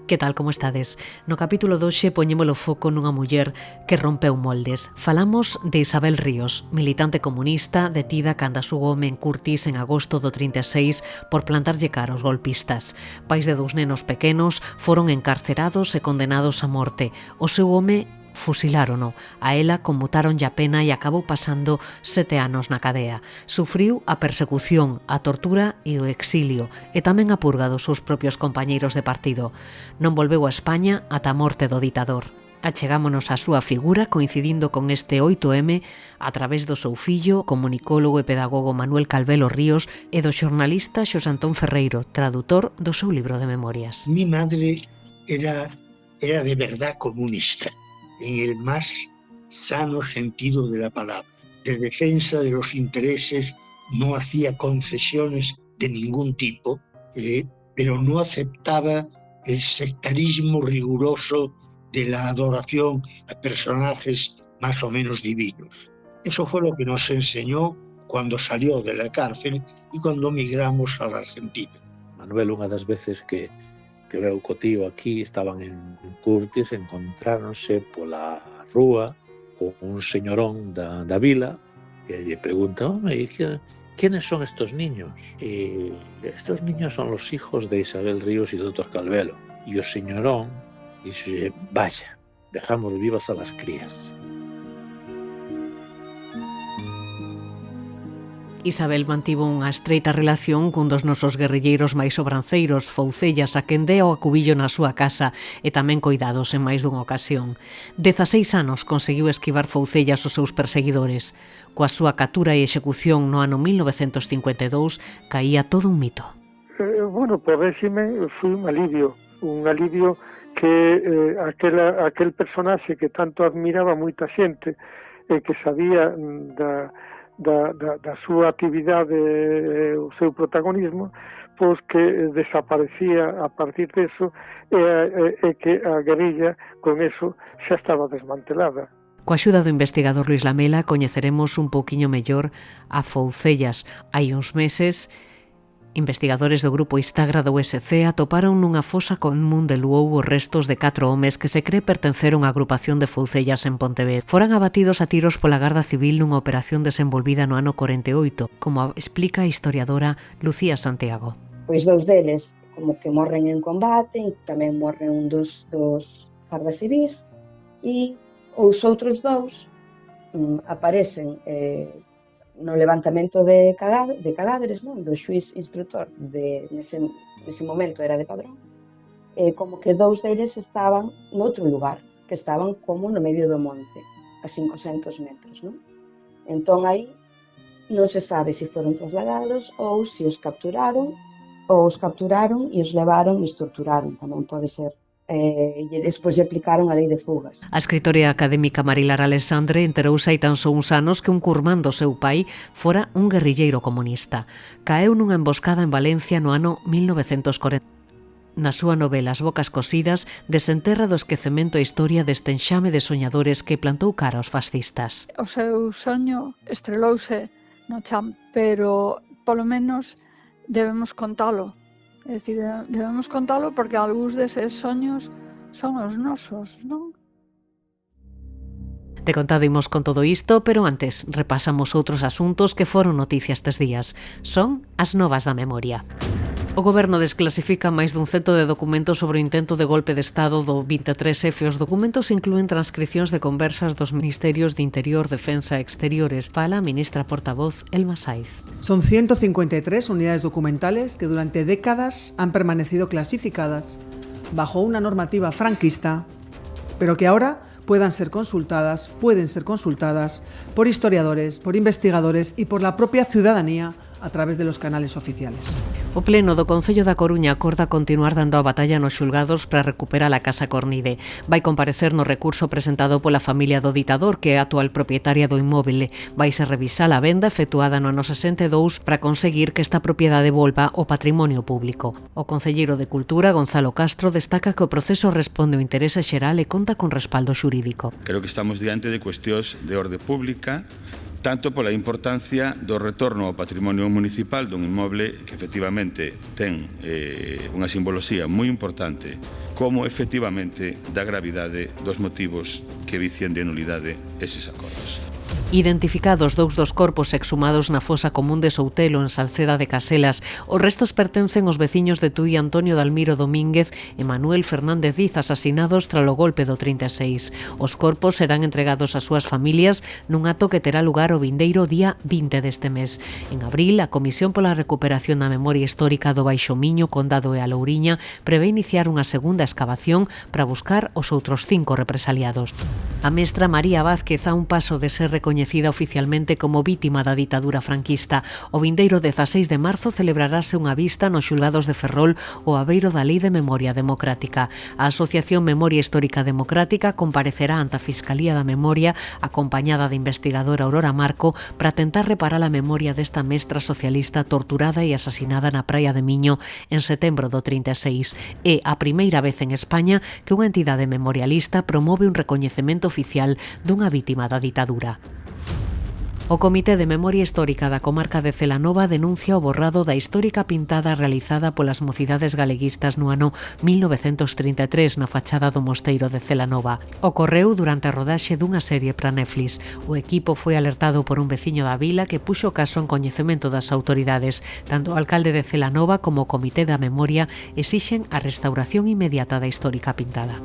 Que tal, como estades? No capítulo 2 poñémolo foco nunha muller que rompeu moldes. Falamos de Isabel Ríos, militante comunista detida cando a súa home en Curtis en agosto do 36 por plantarlle cara aos golpistas. Pais de 2 nenos pequenos foron encarcerados e condenados a morte. O seu home fusilárono. A ela conmutaronlle a pena e acabou pasando 7 anos na cadea. Sufriu a persecución, a tortura e o exilio, e tamén a purga dos seus propios compañeiros de partido. Non volveu a España ata a morte do ditador. Achegámonos á súa figura coincidindo con este 8M a través do seu fillo, comunicólogo e pedagogo Manuel Calvelo Ríos e do xornalista Xosé Antón Ferreiro, tradutor do seu libro de memorias. Mi madre era de verdad comunista, en el más sano sentido de la palabra. De defensa de los intereses, no hacía concesiones de ningún tipo, pero no aceptaba el sectarismo riguroso de la adoración a personajes más o menos divinos. Eso fue lo que nos enseñó cuando salió de la cárcel y cuando migramos a la Argentina. Manuel, unha das veces que veu co tío aquí, estaban en Curtis, encontráronse pola rúa con un señorón da vila que lle pregunta: ¿quiénes son estos niños? Y estos niños son los hijos de Isabel Ríos y Dr. Calvelo. Y o señorón dixe: vaya, dejamos vivas a las crías. Isabel mantivo unha estreita relación cun dos nosos guerrilleiros máis sobranceiros, Foucellas, a quen deu o acubillo na súa casa e tamén coidados en máis dunha ocasión. 16 anos conseguiu esquivar Foucellas os seus perseguidores. Coa súa captura e execución no ano 1952 caía todo un mito. Por réxime foi un alivio que aquel personaxe que tanto admiraba moita xente e que sabía da súa actividade, o seu protagonismo, pois que desaparecía a partir deso e que a guerrilla con eso xa estaba desmantelada. Coa axuda do investigador Luís Lamela coñeceremos un pouquiño mellor a Foucellas. Hai uns meses, investigadores do grupo Istagra do USC atoparon nunha fosa común de Luou os restos de 4 homes que se cree pertenceron á agrupación de Foucellas en Pontevedra. Foran abatidos a tiros pola Garda Civil nunha operación desenvolvida no ano 48, como explica a historiadora Lucía Santiago. Pois 2 deles como que morren en combate, e tamén morren un dos gardas civis, e os outros 2 aparecen no levantamento de cadáveres, non? Do xuiz instructor nese momento era de Padrón, como que 2 deles estaban noutro lugar, que estaban como no medio do monte, a 500 metros, non? Entón aí non se sabe se foron trasladados ou se os capturaron e os levaron e os torturaron, tamén pode ser. E despois lle aplicaron a lei de fugas. A escritora académica Marilar Alexandre enterouse hai tan só uns anos que un curmán do seu pai fora un guerrilleiro comunista. Caeu nunha emboscada en Valencia no ano 1940. Na súa novela As bocas cosidas desenterra do esquecemento a historia deste enxame de soñadores que plantou cara aos fascistas. O seu soño estrelouse no chan, pero polo menos debemos contalo. É dicir, debemos contalo porque algúns deses soños son os nosos, non? Te contadimos con todo isto, pero antes repasamos outros asuntos que foron noticia estes días. Son as novas da memoria. O Goberno desclasifica máis dun 100 de documentos sobre o intento de golpe de Estado do 23F. Os documentos inclúen transcricións de conversas dos Ministerios de Interior, Defensa e Exteriores. Fala a ministra portavoz Elma Saiz. Son 153 unidades documentales que durante décadas han permanecido clasificadas bajo una normativa franquista, pero que ahora pueden ser consultadas por historiadores, por investigadores y por la propia ciudadanía a través de los canales oficiales. O Pleno do Concello da Coruña acorda continuar dando a batalla nos xulgados para recuperar a Casa Cornide. Vai comparecer no recurso presentado pola familia do ditador, que é a actual propietaria do inmóvel. Vaise revisar a venda efectuada no ano 62 para conseguir que esta propiedade volva ao patrimonio público. O concelleiro de Cultura, Gonzalo Castro, destaca que o proceso responde ao interese xeral e conta con respaldo xurídico. Creo que estamos diante de cuestións de orde pública, tanto pola importancia do retorno ao patrimonio municipal dun inmoble que efectivamente ten unha simboloxía moi importante como efectivamente da gravidade dos motivos que vician de nulidade eses acordos. Identificados 2 dos corpos exhumados na fosa común de Soutelo, en Salceda de Caselas, os restos pertencen aos veciños de Tui Antonio Dalmiro Domínguez e Manuel Fernández Diz, asasinados tras o golpe do 36. Os corpos serán entregados ás súas familias nun acto que terá lugar o vindeiro día 20 deste mes. En abril, a Comisión pola Recuperación da Memoria Histórica do Baixo Miño, Condado e a Louriña prevé iniciar unha segunda escavación para buscar os outros 5 represaliados. A mestra María Vázquez a un paso de ser recoñecida oficialmente como vítima da ditadura franquista. O vindeiro 16 de marzo celebrarase unha vista nos xulgados de Ferrol o aveiro da Lei de Memoria Democrática. A Asociación Memoria Histórica Democrática comparecerá ante a Fiscalía da Memoria acompañada da investigadora Aurora Marco para tentar reparar a memoria desta mestra socialista torturada e asasinada na praia de Miño en setembro do 36. É a primeira vez en España que unha entidade memorialista promove un recoñecemento oficial dunha vítima da ditadura. O Comité de Memoria Histórica da Comarca de Celanova denuncia o borrado da histórica pintada realizada polas mocidades galeguistas no ano 1933 na fachada do mosteiro de Celanova. Ocorreu durante a rodaxe dunha serie para Netflix. O equipo foi alertado por un veciño da vila que puxo o caso en coñecemento das autoridades. Tanto o alcalde de Celanova como o Comité da Memoria exixen a restauración inmediata da histórica pintada.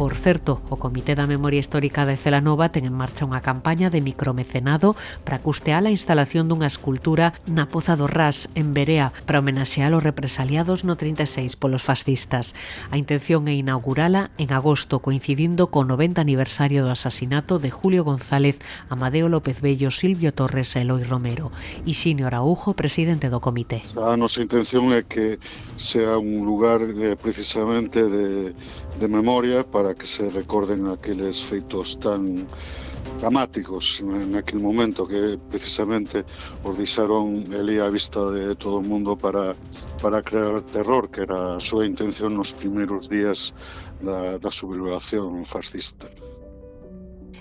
Por certo, o Comité da Memoria Histórica de Celanova ten en marcha unha campaña de micromecenado para custear a instalación dunha escultura na Poza do Ras, en Berea, para homenaxear os represaliados no 36 polos fascistas. A intención é inaugurala en agosto, coincidindo co 90 aniversario do asasinato de Julio González, Amadeo López Bello, Silvio Torres e Eloi Romero. Ixinio Araujo, presidente do comité. A nosa intención é que sea un lugar precisamente de memoria para que se recorden aqueles feitos tan dramáticos en aquel momento que precisamente os deixaron ali á vista de todo o mundo para crear terror, que era a súa intención nos primeiros días da sublevación fascista.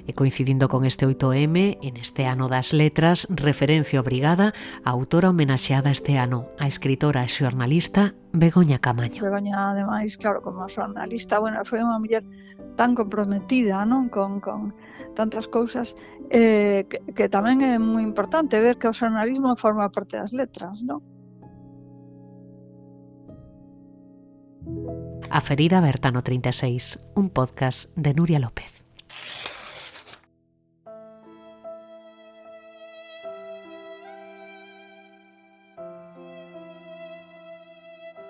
E coincidindo con este 8M, en este ano das letras, referencia obrigada a autora homenaxeada este ano, a escritora e xornalista Begoña Camaño. Begoña, ademais, claro, como xornalista, foi unha muller tan comprometida, non, con tantas cousas, que tamén é moi importante ver que o xornalismo forma parte das letras, non? A ferida aberta no 36, un podcast de Nuria López.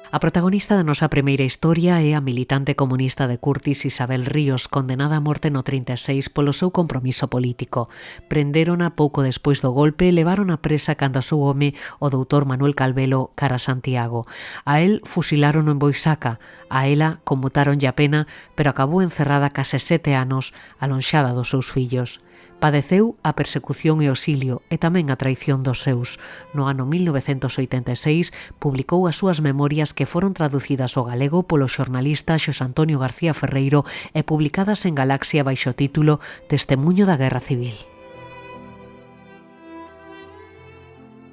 A protagonista da nosa primeira historia é a militante comunista de Curtis, Isabel Ríos, condenada a morte no 36 polo seu compromiso político. Prendérona pouco despois do golpe e levaron a presa cando a seu home, o doutor Manuel Calvelo, cara a Santiago. A él fusilaron en Boisaca, a ela conmutaronlle a pena, pero acabou encerrada case 7 anos, alonxada dos seus fillos. Padeceu a persecución e o exilio e tamén a traición dos seus. No ano 1986 publicou as súas memorias que foron traducidas ao galego polo xornalista Xosé Antonio García Ferreiro e publicadas en Galaxia baixo o título Testemuño da Guerra Civil.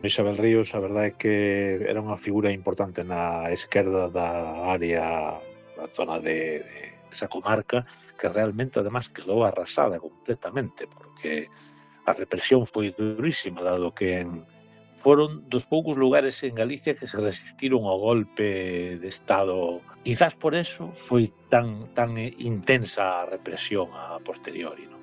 Isabel Ríos, a verdade é que era unha figura importante na esquerda da área, na zona de esa comarca, que realmente, además, quedou arrasada completamente, porque a represión foi durísima, dado que foron dos poucos lugares en Galicia que se resistiron ao golpe de Estado. Quizás por eso foi tan intensa a represión a posteriori, non?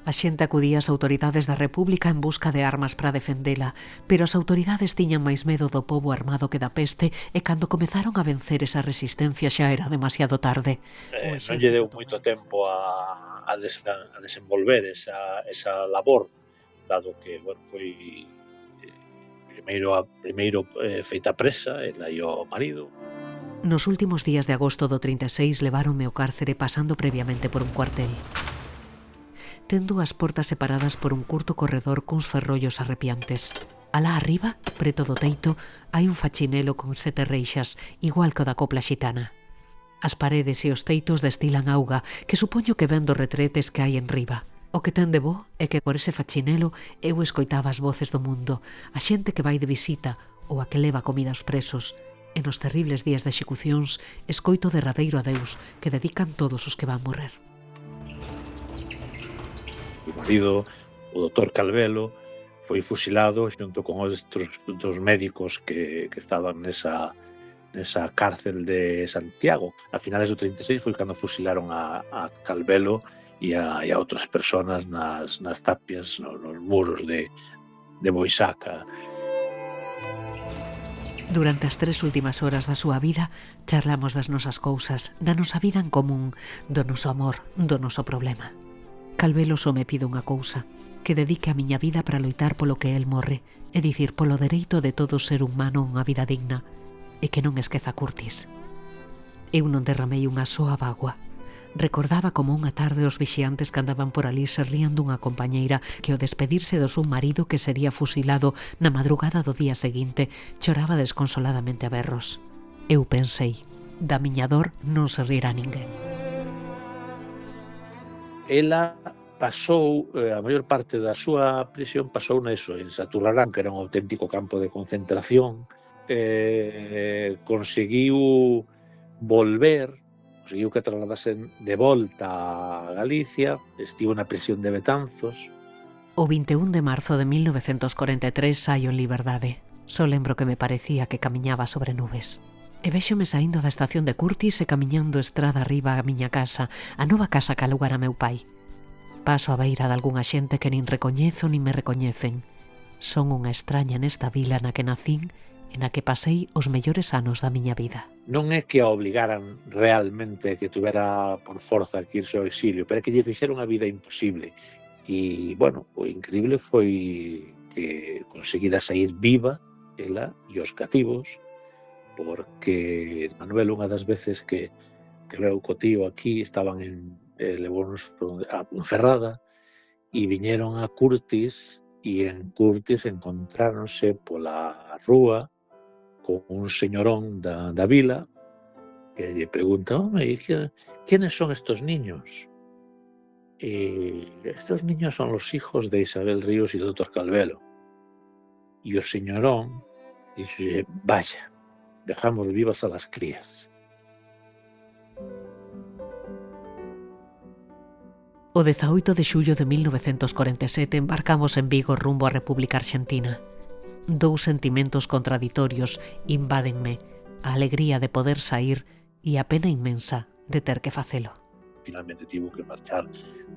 A xente acudía ás autoridades da República en busca de armas para defendela, pero as autoridades tiñan máis medo do pobo armado que da peste e cando comezaron a vencer esa resistencia xa era demasiado tarde. Non lle deu moito tempo a desenvolver esa labor, dado que foi primeiro feita presa, ela e o marido. Nos últimos días de agosto do 36 leváronme ao cárcere pasando previamente por un cuartel. Ten dúas portas separadas por un curto corredor cuns ferrollos arrepiantes. Alá arriba, preto do teito, hai un fachinelo con 7 reixas, igual que o da copla xitana. As paredes e os teitos destilan auga, que supoño que ven dos retretes que hai en riba. O que ten de bo é que por ese fachinelo eu escoitaba as voces do mundo, a xente que vai de visita ou a que leva comida aos presos. E nos terribles días de execucións escoito derradeiro adeus que dedican todos os que van morrer. O marido, o doutor Calvelo, foi fusilado xunto con outros dos médicos que estaban nesa cárcel de Santiago. A finales do 36 foi cando fusilaron a Calvelo e a outras persoas nas tapias, nos muros de Boisaca. Durante as 3 últimas horas da súa vida charlamos das nosas cousas, da nosa vida en común, do noso amor, do noso problema. Calvelo só me pide unha cousa, que dedique a miña vida para loitar polo que el morre, é dicir, polo dereito de todo ser humano a unha vida digna, e que non esqueza Curtis. Eu non derramei unha soa bágoa. Recordaba como unha tarde os vixiantes que andaban por ali se rían dunha compañeira que ao despedirse do seu marido que sería fusilado na madrugada do día seguinte choraba desconsoladamente a berros. Eu pensei, da miña dor non se rirá ninguén. Ela pasou, a maior parte da súa prisión pasou neso, en Saturrarán, que era un auténtico campo de concentración. Conseguiu volver, conseguiu que trasladasen de volta a Galicia, estivo na prisión de Betanzos. O 21 de marzo de 1943 saio en liberdade. Só lembro que me parecía que camiñaba sobre nubes. E véxome saindo da estación de Curtis e camiñando estrada arriba a miña casa, a nova casa que alugara meu pai. Paso a beira de algunha xente que nin recoñezo nin me recoñecen. Son unha extraña nesta vila na que nacín e na que pasei os mellores anos da miña vida. Non é que a obligaran realmente que tuvera por forza que irse ao exilio, pero é que lle fixeron a vida imposible. E, bueno, o increíble foi que conseguira sair viva ela e os cativos, porque Manuel, unha das veces que veu co tío aquí, estaban levounos a Ponferrada e viñeron a Curtis, e en Curtis encontráronse pola rúa con un señorón da vila que lle pregunta: ¿quiénes son estos niños? Estos niños son los hijos de Isabel Ríos y del doctor Calvelo. Y o señorón dice: vaya, dejamos vivas a las crías. O 18 de xullo de 1947 embarcamos en Vigo rumbo a República Argentina. 2 sentimentos contraditorios invádenme, a alegría de poder sair e a pena inmensa de ter que facelo. Finalmente tivo que marchar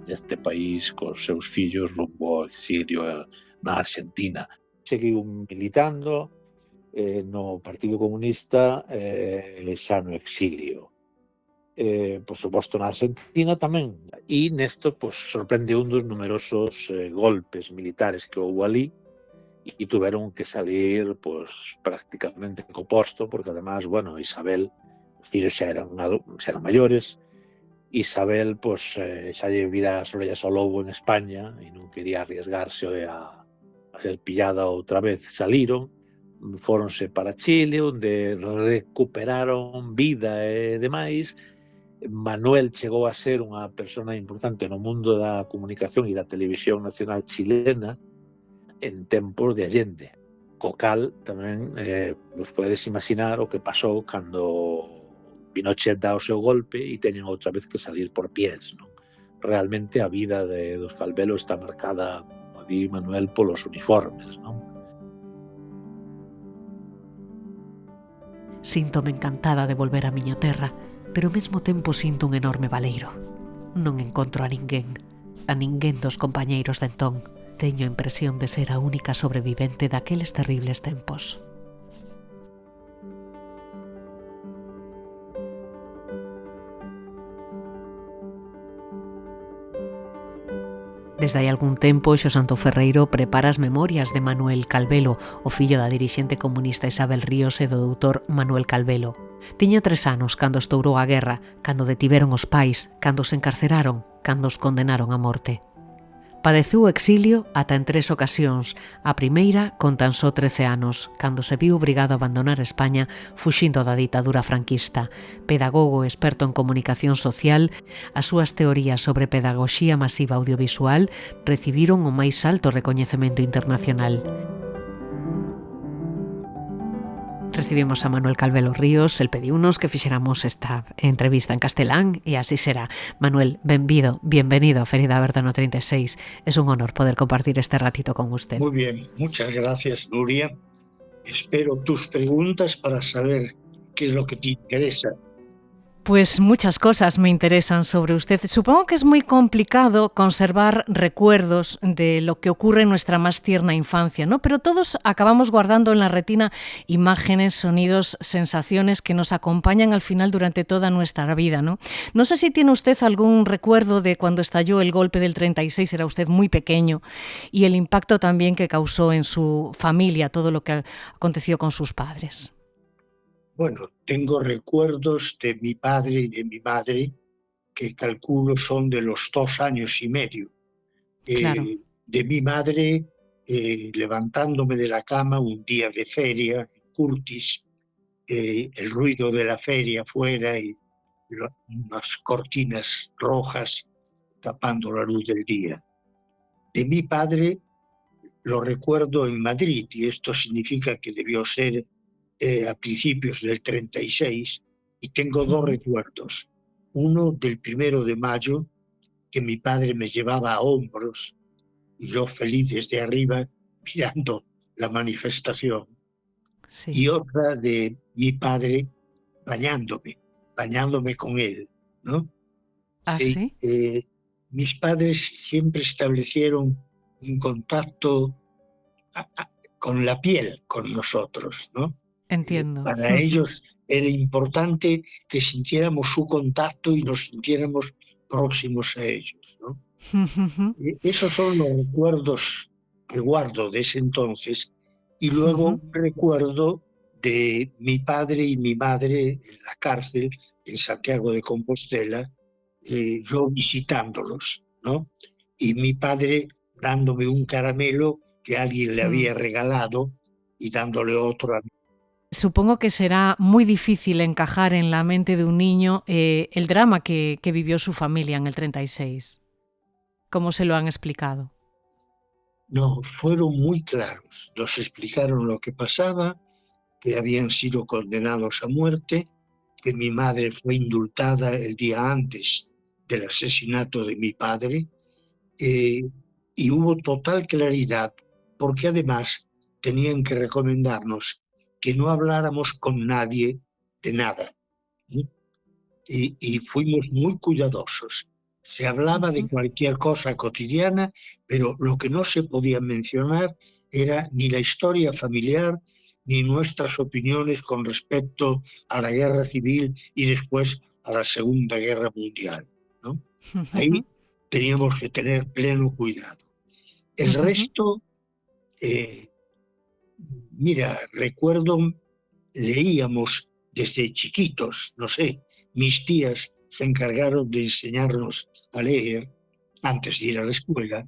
deste país cos seus fillos rumbo ao exilio na Argentina. Seguiu militando no Partido Comunista xa no exilio. Por suposto na Argentina tamén. E nesto sorprende un dos numerosos golpes militares que houve ali, e tuveron que salir prácticamente co posto, porque además, bueno, Isabel, os fillos xa eran maiores. Isabel xa lle vira as orellas ao lobo en España e non quería arriesgarse a ser pillada outra vez. Saliron, fóronse para Chile, onde recuperaron vida e demais. Manuel chegou a ser unha persona importante no mundo da comunicación e da televisión nacional chilena en tempos de Allende. Co cal tamén vos podedes imaginar o que pasou cando Pinochet dá o seu golpe e teñen outra vez que salir por pies, non? Realmente a vida dos Calvelo está marcada, como di Manuel, polos uniformes, non? Síntome encantada de volver á miña terra, pero ao mesmo tempo sinto un enorme baleiro. Non encontro a ninguén dos compañeiros de entón. Teño a impresión de ser a única sobrevivente daqueles terribles tempos. Desde hai algún tempo, Xosanto Ferreiro prepara as memorias de Manuel Calvelo, o fillo da dirixente comunista Isabel Ríos e do doutor Manuel Calvelo. Tiña 3 anos cando estourou a guerra, cando detiveron os pais, cando se encarceraron, cando os condenaron a morte. Padeceu o exilio ata en 3 ocasións, a primeira con tan só 13 anos, cando se viu obrigado a abandonar España fuxindo da ditadura franquista. Pedagogo experto en comunicación social, as súas teorías sobre pedagogía masiva audiovisual recibiron o máis alto recoñecemento internacional. recibimos a Manuel Calvelo Ríos, el pediunos que fixéramos esta entrevista en castelán e así será. Manuel, bienvenido a Ferida Aberta no 36. Es un honor poder compartir este ratito con usted. Muy bien, muchas gracias, Nuria. Espero tus preguntas para saber qué es lo que te interesa. Pues muchas cosas me interesan sobre usted. Supongo que es muy complicado conservar recuerdos de lo que ocurre en nuestra más tierna infancia, ¿no? Pero todos acabamos guardando en la retina imágenes, sonidos, sensaciones que nos acompañan al final durante toda nuestra vida, ¿no? No sé si tiene usted algún recuerdo de cuando estalló el golpe del 36, era usted muy pequeño, y el impacto también que causó en su familia, todo lo que aconteció con sus padres. Bueno, tengo recuerdos de mi padre y de mi madre que calculo son de los 2 años y medio. Claro. De mi madre levantándome de la cama un día de feria en Curtis, el ruido de la feria afuera y unas cortinas rojas tapando la luz del día. De mi padre lo recuerdo en Madrid y esto significa que debió ser a principios del 36 y tengo 2 recuerdos. Uno del 1 de mayo, que mi padre me llevaba a hombros y yo feliz desde arriba mirando la manifestación. Sí. Y otra de mi padre bañándome con él, ¿no? ¿Ah, sí? Mis padres siempre establecieron un contacto con la piel con nosotros, ¿no? Entiendo. Para ellos era importante que sintiéramos su contacto y nos sintiéramos próximos a ellos, ¿no? Esos son los recuerdos que guardo de ese entonces. Y luego recuerdo de mi padre y mi madre en la cárcel en Santiago de Compostela, yo visitándolos, ¿no? Y mi padre dándome un caramelo que alguien le había regalado y dándole otro a mí. Supongo que será muy difícil encajar en la mente de un niño el drama que vivió su familia en el 36. ¿Cómo se lo han explicado? No, fueron muy claros. Nos explicaron lo que pasaba, que habían sido condenados a muerte, que mi madre fue indultada el día antes del asesinato de mi padre, y hubo total claridad, porque además tenían que recomendarnos que no habláramos con nadie de nada. Y fuimos muy cuidadosos. Se hablaba de cualquier cosa cotidiana, pero lo que no se podía mencionar era ni la historia familiar, ni nuestras opiniones con respecto a la guerra civil y después a la Segunda Guerra Mundial, ¿no? Ahí teníamos que tener pleno cuidado. El resto, mira, recuerdo, leíamos desde chiquitos, no sé, mis tías se encargaron de enseñarnos a leer antes de ir a la escuela,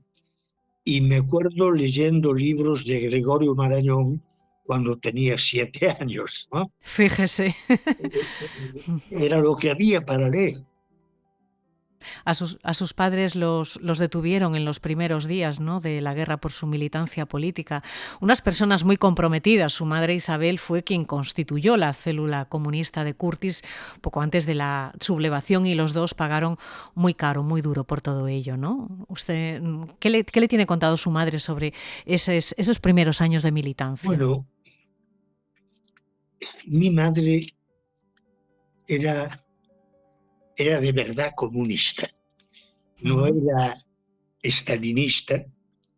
y me acuerdo leyendo libros de Gregorio Marañón cuando tenía 7 años, ¿no? Fíjese. Era lo que había para leer. A sus padres los detuvieron en los primeros días, ¿no?, de la guerra por su militancia política. Unas personas muy comprometidas. Su madre Isabel fue quien constituyó la célula comunista de Curtis poco antes de la sublevación y los dos pagaron muy caro, muy duro por todo ello, ¿no? ¿Usted qué le tiene contado su madre sobre esos primeros años de militancia? Bueno, mi madre era de verdad comunista, no era estalinista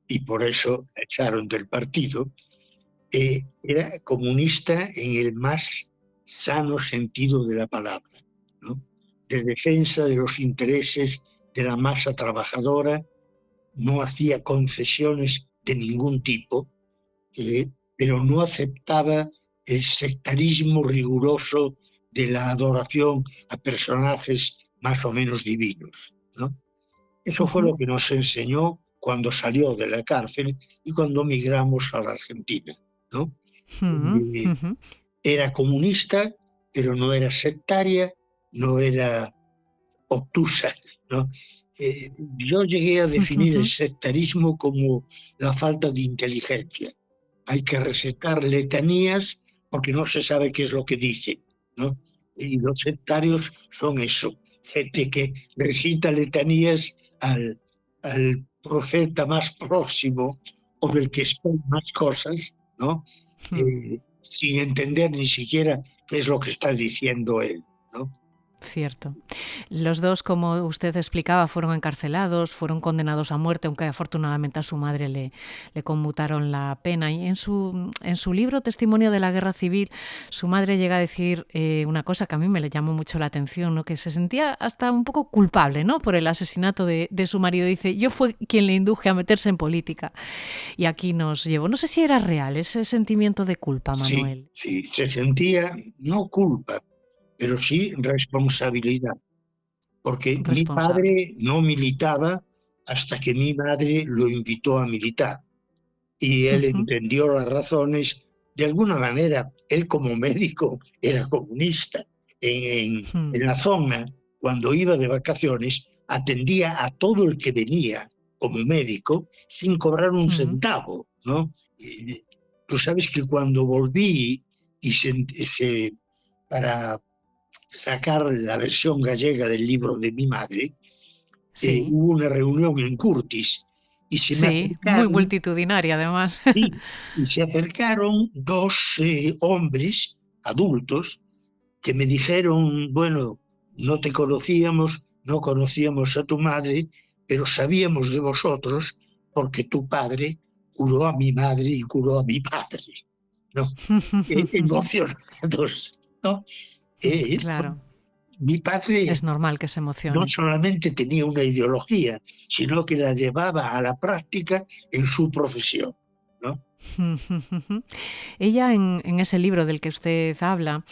y por eso la echaron del partido. Era comunista en el más sano sentido de la palabra, ¿no? De defensa de los intereses de la masa trabajadora, no hacía concesiones de ningún tipo, pero no aceptaba el sectarismo riguroso de la adoración a personajes más o menos divinos, ¿no? Eso fue lo que nos enseñó cuando salió de la cárcel y cuando migramos a la Argentina, ¿no? Era comunista, pero no era sectaria, no era obtusa, ¿no? Yo llegué a definir el sectarismo como la falta de inteligencia. Hay que recetar letanías porque no se sabe qué es lo que dice, ¿no? Y los sectarios son eso, gente que recita letanías al profeta más próximo o del que espera más cosas, ¿no? Sin entender ni siquiera qué es lo que está diciendo él, ¿no? Cierto. Los dos, como usted explicaba, fueron encarcelados, fueron condenados a muerte, aunque afortunadamente a su madre le conmutaron la pena. Y en su libro Testimonio de la Guerra Civil, su madre llega a decir una cosa que a mí me le llamó mucho la atención, ¿no? Que se sentía hasta un poco culpable, ¿no? Por el asesinato de su marido. Dice, yo fue quien le induje a meterse en política. Y aquí nos llevó. No sé si era real ese sentimiento de culpa, Manuel. Sí, se sentía, no culpa, pero sí responsabilidad, porque mi padre no militaba hasta que mi madre lo invitó a militar y él entendió las razones. De alguna manera, él como médico era comunista. En la zona, cuando iba de vacaciones, atendía a todo el que venía como médico sin cobrar un centavo, ¿no? Tú sabes que cuando volví y para sacar la versión gallega del libro de mi madre, hubo una reunión en Curtis y se me acercaron, muy multitudinaria además. Sí, y se acercaron dos hombres adultos que me dijeron, bueno, no te conocíamos, no conocíamos a tu madre, pero sabíamos de vosotros porque tu padre curó a mi madre y curó a mi padre, ¿no? Emocionados, ¿no? Claro. Mi padre es normal que se emocione. No solamente tenía una ideología, sino que la llevaba a la práctica en su profesión, ¿no? Ella en ese libro del que usted habla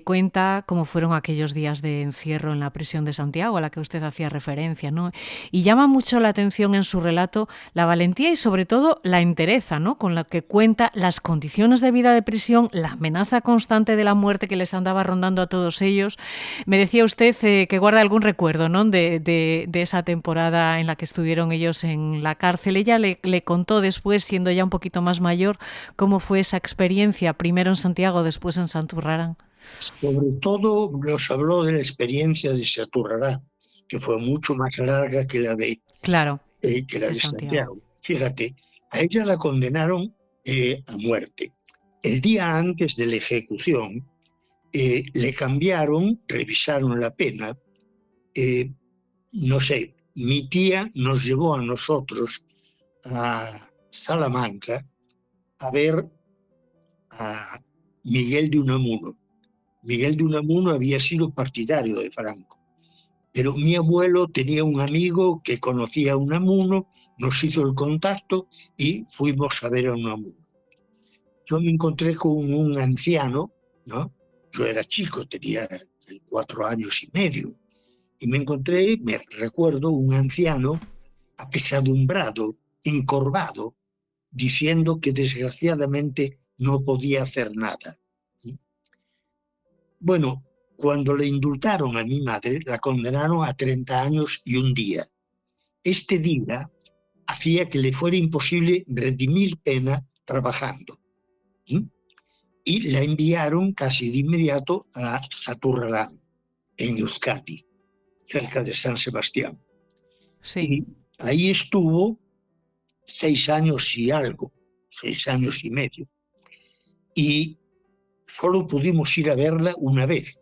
cuenta cómo fueron aquellos días de encierro en la prisión de Santiago a la que usted hacía referencia, ¿no? Y llama mucho la atención en su relato la valentía y sobre todo la entereza, ¿no? Con la que cuenta las condiciones de vida de prisión, la amenaza constante de la muerte que les andaba rondando a todos ellos. Me decía usted que guarda algún recuerdo, ¿no? de esa temporada en la que estuvieron ellos en la cárcel. Ella le contó después, siendo ya un poquito más mayor, cómo fue esa experiencia, primero en Santiago, después en Santurrarán. Sobre todo nos habló de la experiencia de Santurrarán, que fue mucho más larga que la de, Santiago. Fíjate, a ella la condenaron a muerte. El día antes de la ejecución le cambiaron, revisaron la pena. No sé, mi tía nos llevó a nosotros a Salamanca a ver a Miguel de Unamuno. Miguel de Unamuno había sido partidario de Franco, pero mi abuelo tenía un amigo que conocía a Unamuno, nos hizo el contacto y fuimos a ver a Unamuno. Yo me encontré con un anciano, ¿no? Yo era chico, tenía 4 años y medio, y me recuerdo un anciano apesadumbrado, encorvado, diciendo que desgraciadamente no podía hacer nada. Bueno, cuando le indultaron a mi madre, la condenaron a 30 años y un día. Este día hacía que le fuera imposible redimir pena trabajando. Y la enviaron casi de inmediato a Santurrarán, en Euskadi, cerca de San Sebastián. Sí. Y ahí estuvo 6 años y algo, 6 años y medio. Y solo pudimos ir a verla una vez,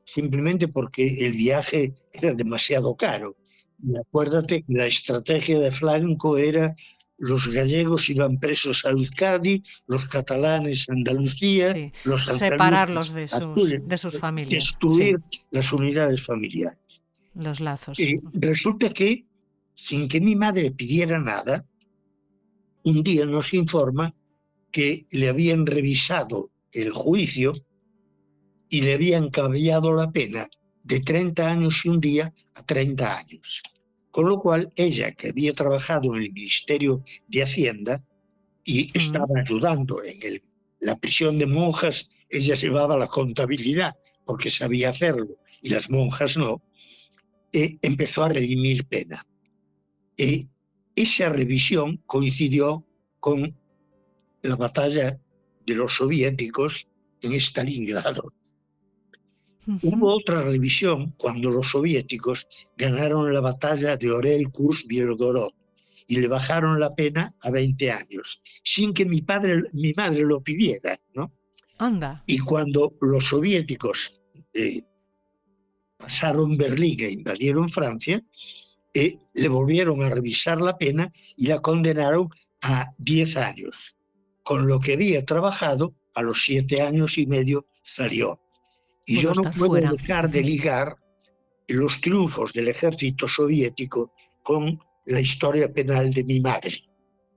simplemente porque el viaje era demasiado caro. Y acuérdate que la estrategia de Franco era: los gallegos iban presos a Euskadi, los catalanes a Andalucía, los separarlos de sus familias. Destruir las unidades familiares. Los lazos. Resulta que, sin que mi madre pidiera nada, un día nos informa que le habían revisado el juicio y le habían cambiado la pena de 30 años y un día a 30 años. Con lo cual, ella, que había trabajado en el Ministerio de Hacienda y estaba ayudando en la prisión de monjas, ella llevaba la contabilidad porque sabía hacerlo y las monjas no, empezó a redimir pena. Esa revisión coincidió con la batalla de los soviéticos en Stalingrado. Ujú. Hubo otra revisión cuando los soviéticos ganaron la batalla de Orel-Kursk-Bielgorod y le bajaron la pena a 20 años, sin que mi madre lo pidiera, ¿no? Anda. Y cuando los soviéticos pasaron Berlín e invadieron Francia, le volvieron a revisar la pena y la condenaron a 10 años. Con lo que había trabajado, a los 7 años y medio salió. Y Pudo yo no estar puedo fuera. dejar de ligar los triunfos del ejército soviético con la historia penal de mi madre,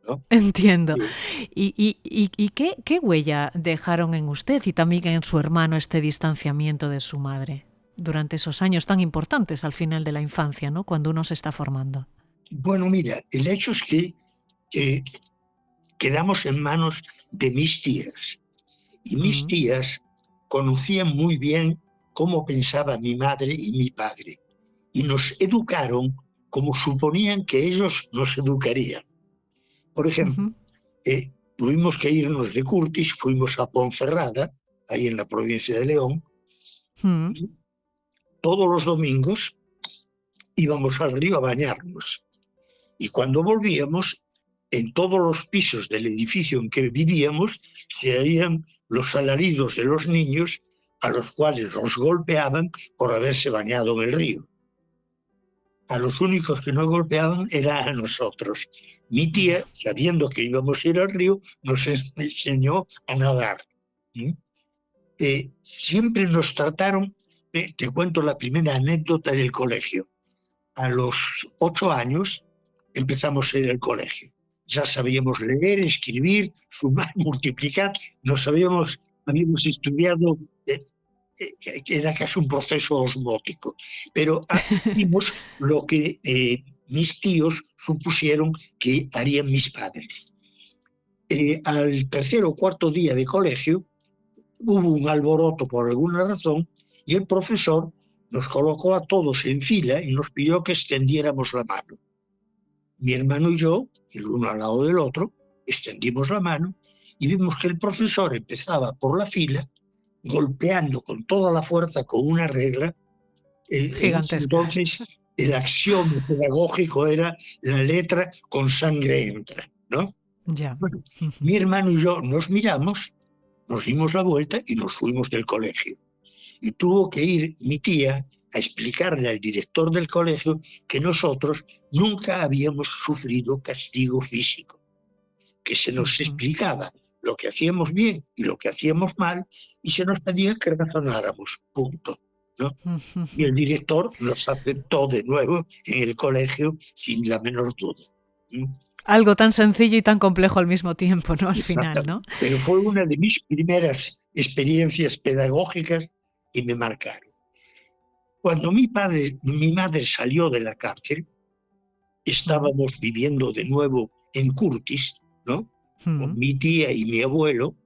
¿no? Entiendo. Sí. ¿Y qué huella dejaron en usted y también en su hermano este distanciamiento de su madre durante esos años tan importantes al final de la infancia, ¿no? Cuando uno se está formando? Bueno, mira, el hecho es que quedamos en manos de mis tías. Y mis tías conocían muy bien cómo pensaba mi madre y mi padre. Y nos educaron como suponían que ellos nos educarían. Por ejemplo, tuvimos que irnos de Curtis, fuimos a Ponferrada, ahí en la provincia de León, y todos los domingos íbamos al río a bañarnos. Y cuando volvíamos, en todos los pisos del edificio en que vivíamos se oían los alaridos de los niños a los cuales los golpeaban por haberse bañado en el río. A los únicos que no golpeaban era a nosotros. Mi tía, sabiendo que íbamos a ir al río, nos enseñó a nadar. Siempre nos trataron, te cuento la primera anécdota del colegio. A los 8 años empezamos a ir al colegio. Ya sabíamos leer, escribir, sumar, multiplicar. Habíamos estudiado, era casi un proceso osmótico. Pero hicimos lo que mis tíos supusieron que harían mis padres. Al tercer o cuarto día de colegio hubo un alboroto por alguna razón y el profesor nos colocó a todos en fila y nos pidió que extendiéramos la mano. Mi hermano y yo, el uno al lado del otro, extendimos la mano y vimos que el profesor empezaba por la fila golpeando con toda la fuerza con una regla. Entonces, el axioma pedagógico era la letra con sangre entra, ¿no? Ya. Bueno, mi hermano y yo nos miramos, nos dimos la vuelta y nos fuimos del colegio. Y tuvo que ir mi tía a explicarle al director del colegio que nosotros nunca habíamos sufrido castigo físico, que se nos explicaba lo que hacíamos bien y lo que hacíamos mal y se nos pedía que razonáramos, punto, ¿no? Y el director nos aceptó de nuevo en el colegio sin la menor duda. Algo tan sencillo y tan complejo al mismo tiempo, ¿no? Al final, ¿no? Pero fue una de mis primeras experiencias pedagógicas y me marcaron. Cuando mi madre salió de la cárcel, estábamos viviendo de nuevo en Curtis, ¿no? Con mi tía y mi abuelo.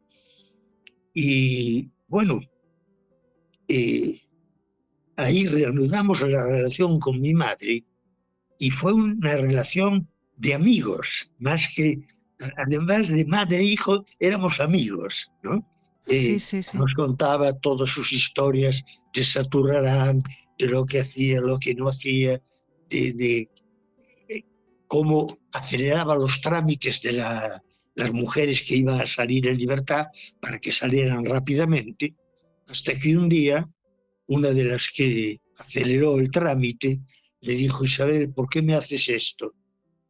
Y bueno, ahí reanudamos la relación con mi madre y fue una relación de amigos, más que, además de madre e hijo, éramos amigos, ¿no? Sí. Nos contaba todas sus historias de Saturarán, de lo que hacía, lo que no hacía, de cómo aceleraba los trámites de las mujeres que iban a salir en libertad para que salieran rápidamente, hasta que un día una de las que aceleró el trámite le dijo: Isabel, ¿por qué me haces esto?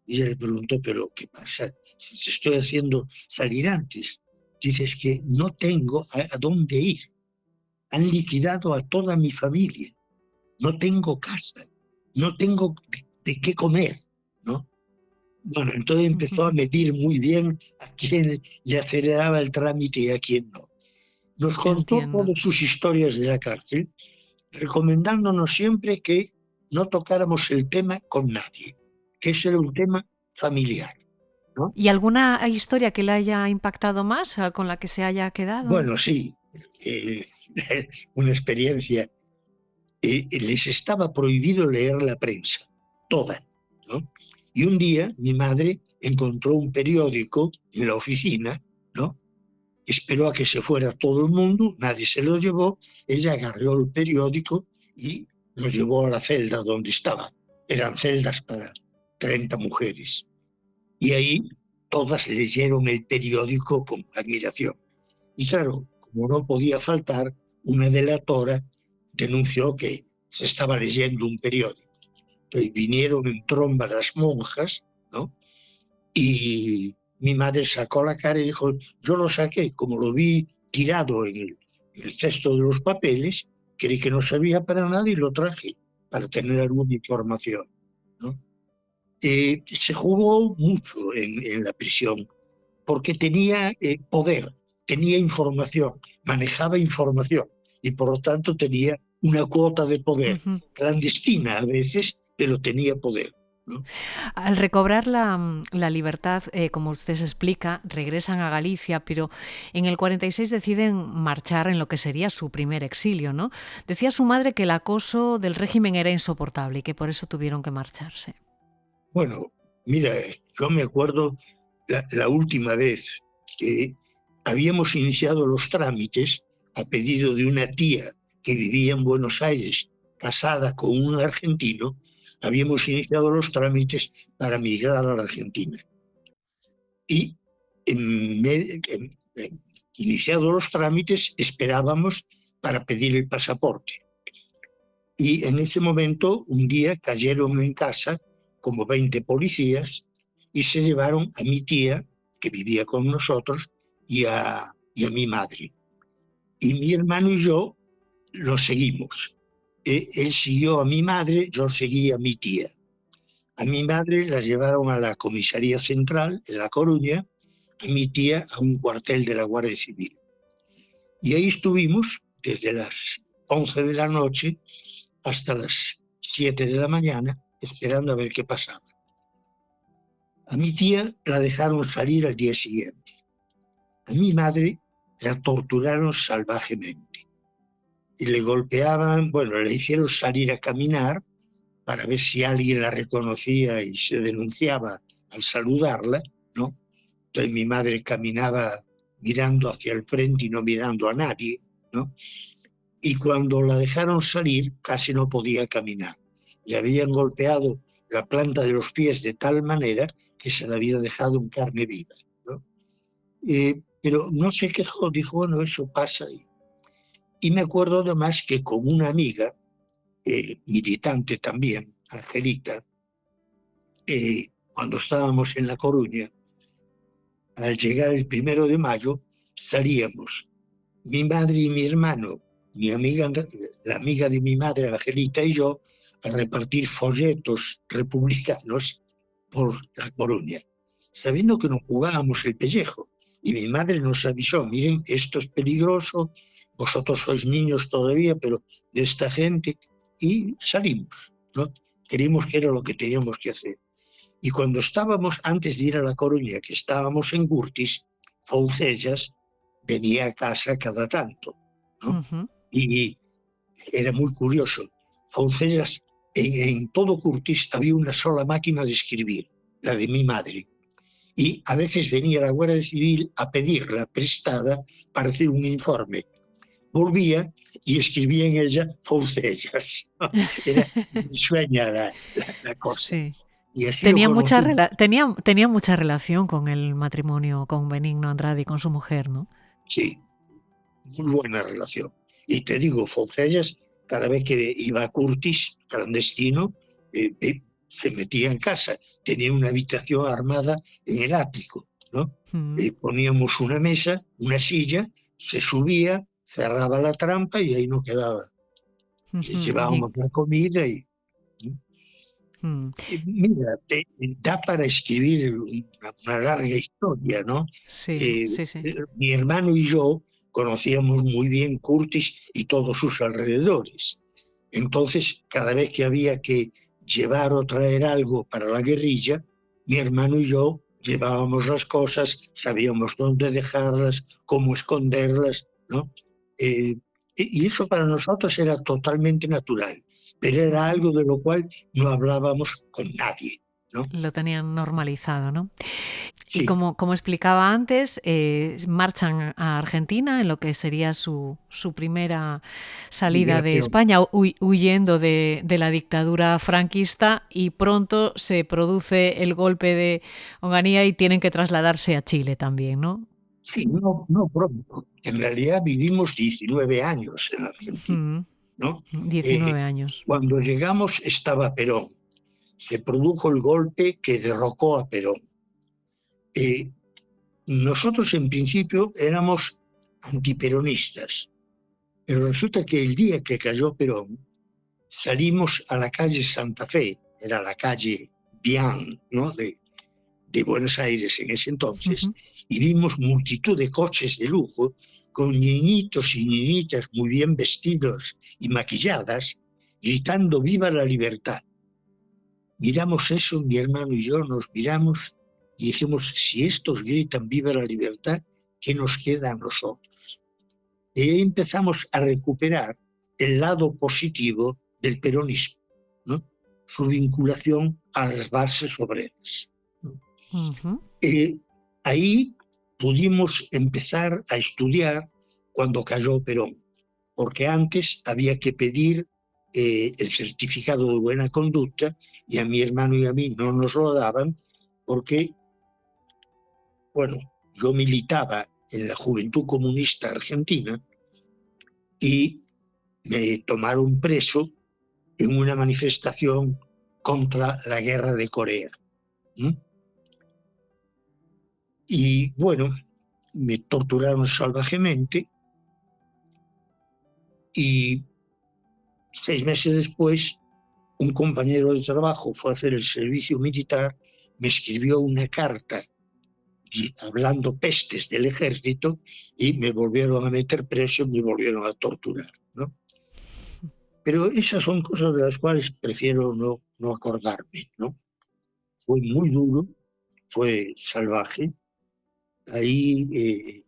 Y ella le preguntó: ¿pero qué pasa? Si te estoy haciendo salir antes. Dices que no tengo a dónde ir. Han liquidado a toda mi familia. No tengo casa. No tengo de qué comer, ¿no? Bueno, entonces empezó a medir muy bien a quién le aceleraba el trámite y a quién no. Nos contó todas sus historias de la cárcel, recomendándonos siempre que no tocáramos el tema con nadie, que ese era un tema familiar, ¿no? ¿Y alguna historia que le haya impactado más, con la que se haya quedado? Bueno, sí, una experiencia. Les estaba prohibido leer la prensa, toda, ¿no? Y un día mi madre encontró un periódico en la oficina, ¿no? esperó a que se fuera todo el mundo, nadie se lo llevó, ella agarró el periódico y lo llevó a la celda donde estaba. Eran celdas para 30 mujeres. Y ahí todas leyeron el periódico con admiración. Y claro, como no podía faltar, una delatora denunció que se estaba leyendo un periódico. Entonces vinieron en tromba las monjas, ¿no? Y mi madre sacó la cara y dijo, yo lo saqué, como lo vi tirado en el cesto de los papeles, creí que no servía para nada y lo traje para tener alguna información, ¿no? Se jugó mucho en la prisión porque tenía poder, tenía información, manejaba información y por lo tanto tenía una cuota de poder, clandestina a veces, pero tenía poder, ¿no? Al recobrar la libertad, como usted se explica, regresan a Galicia, pero en el 46 deciden marchar en lo que sería su primer exilio, ¿no? Decía su madre que el acoso del régimen era insoportable y que por eso tuvieron que marcharse. Bueno, mira, yo me acuerdo la última vez que habíamos iniciado los trámites a pedido de una tía que vivía en Buenos Aires, casada con un argentino, habíamos iniciado los trámites para migrar a la Argentina. Y iniciados los trámites esperábamos para pedir el pasaporte. Y en ese momento, un día cayeron en casa como 20 policías y se llevaron a mi tía, que vivía con nosotros, y a mi madre. Y mi hermano y yo lo seguimos. Él siguió a mi madre, yo seguí a mi tía. A mi madre la llevaron a la comisaría central en La Coruña, a mi tía a un cuartel de la Guardia Civil. Y ahí estuvimos desde las 11 de la noche hasta las 7 de la mañana esperando a ver qué pasaba. A mi tía la dejaron salir al día siguiente. A mi madre la torturaron salvajemente. Y le golpeaban, bueno, le hicieron salir a caminar para ver si alguien la reconocía y se denunciaba al saludarla, ¿no? Entonces mi madre caminaba mirando hacia el frente y no mirando a nadie, ¿no? Y cuando la dejaron salir casi no podía caminar. Le habían golpeado la planta de los pies de tal manera que se la había dejado en carne viva, ¿no? Pero no se quejó, dijo, bueno, eso pasa. Y me acuerdo además que con una amiga, militante también, Angelita, cuando estábamos en La Coruña, al llegar el 1 de mayo, salíamos mi madre y mi hermano, mi amiga, la amiga de mi madre, Angelita, y yo, a repartir folletos republicanos por La Coruña, sabiendo que nos jugábamos el pellejo. Y mi madre nos avisó, miren, esto es peligroso, vosotros sois niños todavía, pero de esta gente, y salimos, ¿no? Creímos que era lo que teníamos que hacer. Y cuando estábamos, antes de ir a La Coruña, que estábamos en Curtis, Foncellas venía a casa cada tanto, ¿no? Y era muy curioso. Foncellas, en todo Curtis había una sola máquina de escribir, la de mi madre. Y a veces venía la Guardia Civil a pedirla prestada para hacer un informe. Volvía y escribía en ella Foncellas. Era sueña la cosa. Sí. Y así tenía mucha relación con el matrimonio con Benigno Andrade y con su mujer, ¿no? Sí, muy buena relación. Y te digo, Foncellas, cada vez que iba a Curtis, clandestino, se metía en casa. Tenía una habitación armada en el ático, ¿no? Poníamos una mesa, una silla, se subía, cerraba la trampa y ahí no quedaba. Llevábamos la comida y... Mira, da para escribir una larga historia, ¿no? Sí. Mi hermano y yo conocíamos muy bien Curtis y todos sus alrededores. Entonces, cada vez que había que llevar o traer algo para la guerrilla, mi hermano y yo llevábamos las cosas, sabíamos dónde dejarlas, cómo esconderlas, ¿no? Y eso para nosotros era totalmente natural, pero era algo de lo cual no hablábamos con nadie, ¿no? Lo tenían normalizado, ¿no? Sí. Y como explicaba antes, marchan a Argentina en lo que sería su primera salida de España, huyendo de la dictadura franquista, y pronto se produce el golpe de Onganía y tienen que trasladarse a Chile también, ¿no? Sí, no pronto. En realidad vivimos 19 años en Argentina, ¿no? 19 años. Cuando llegamos estaba Perón. Se produjo el golpe que derrocó a Perón. Nosotros en principio éramos antiperonistas, pero resulta que el día que cayó Perón salimos a la calle Santa Fe, era la calle Bian, ¿no? de Buenos Aires en ese entonces, y vimos multitud de coches de lujo con niñitos y niñitas muy bien vestidos y maquilladas, gritando ¡Viva la libertad! Miramos eso, mi hermano y yo nos miramos y dijimos, si estos gritan ¡Viva la libertad!, ¿qué nos queda a nosotros? Y ahí empezamos a recuperar el lado positivo del peronismo, ¿no? Su vinculación a las bases obreras, ¿no? Ahí pudimos empezar a estudiar cuando cayó Perón, porque antes había que pedir el certificado de buena conducta, y a mi hermano y a mí no nos lo daban porque, bueno, yo militaba en la Juventud Comunista Argentina y me tomaron preso en una manifestación contra la guerra de Corea. Y bueno, me torturaron salvajemente y 6 meses después un compañero de trabajo fue a hacer el servicio militar, me escribió una carta hablando pestes del ejército y me volvieron a meter preso y me volvieron a torturar, ¿no? Pero esas son cosas de las cuales prefiero no acordarme, ¿no? Fue muy duro, fue salvaje. Ahí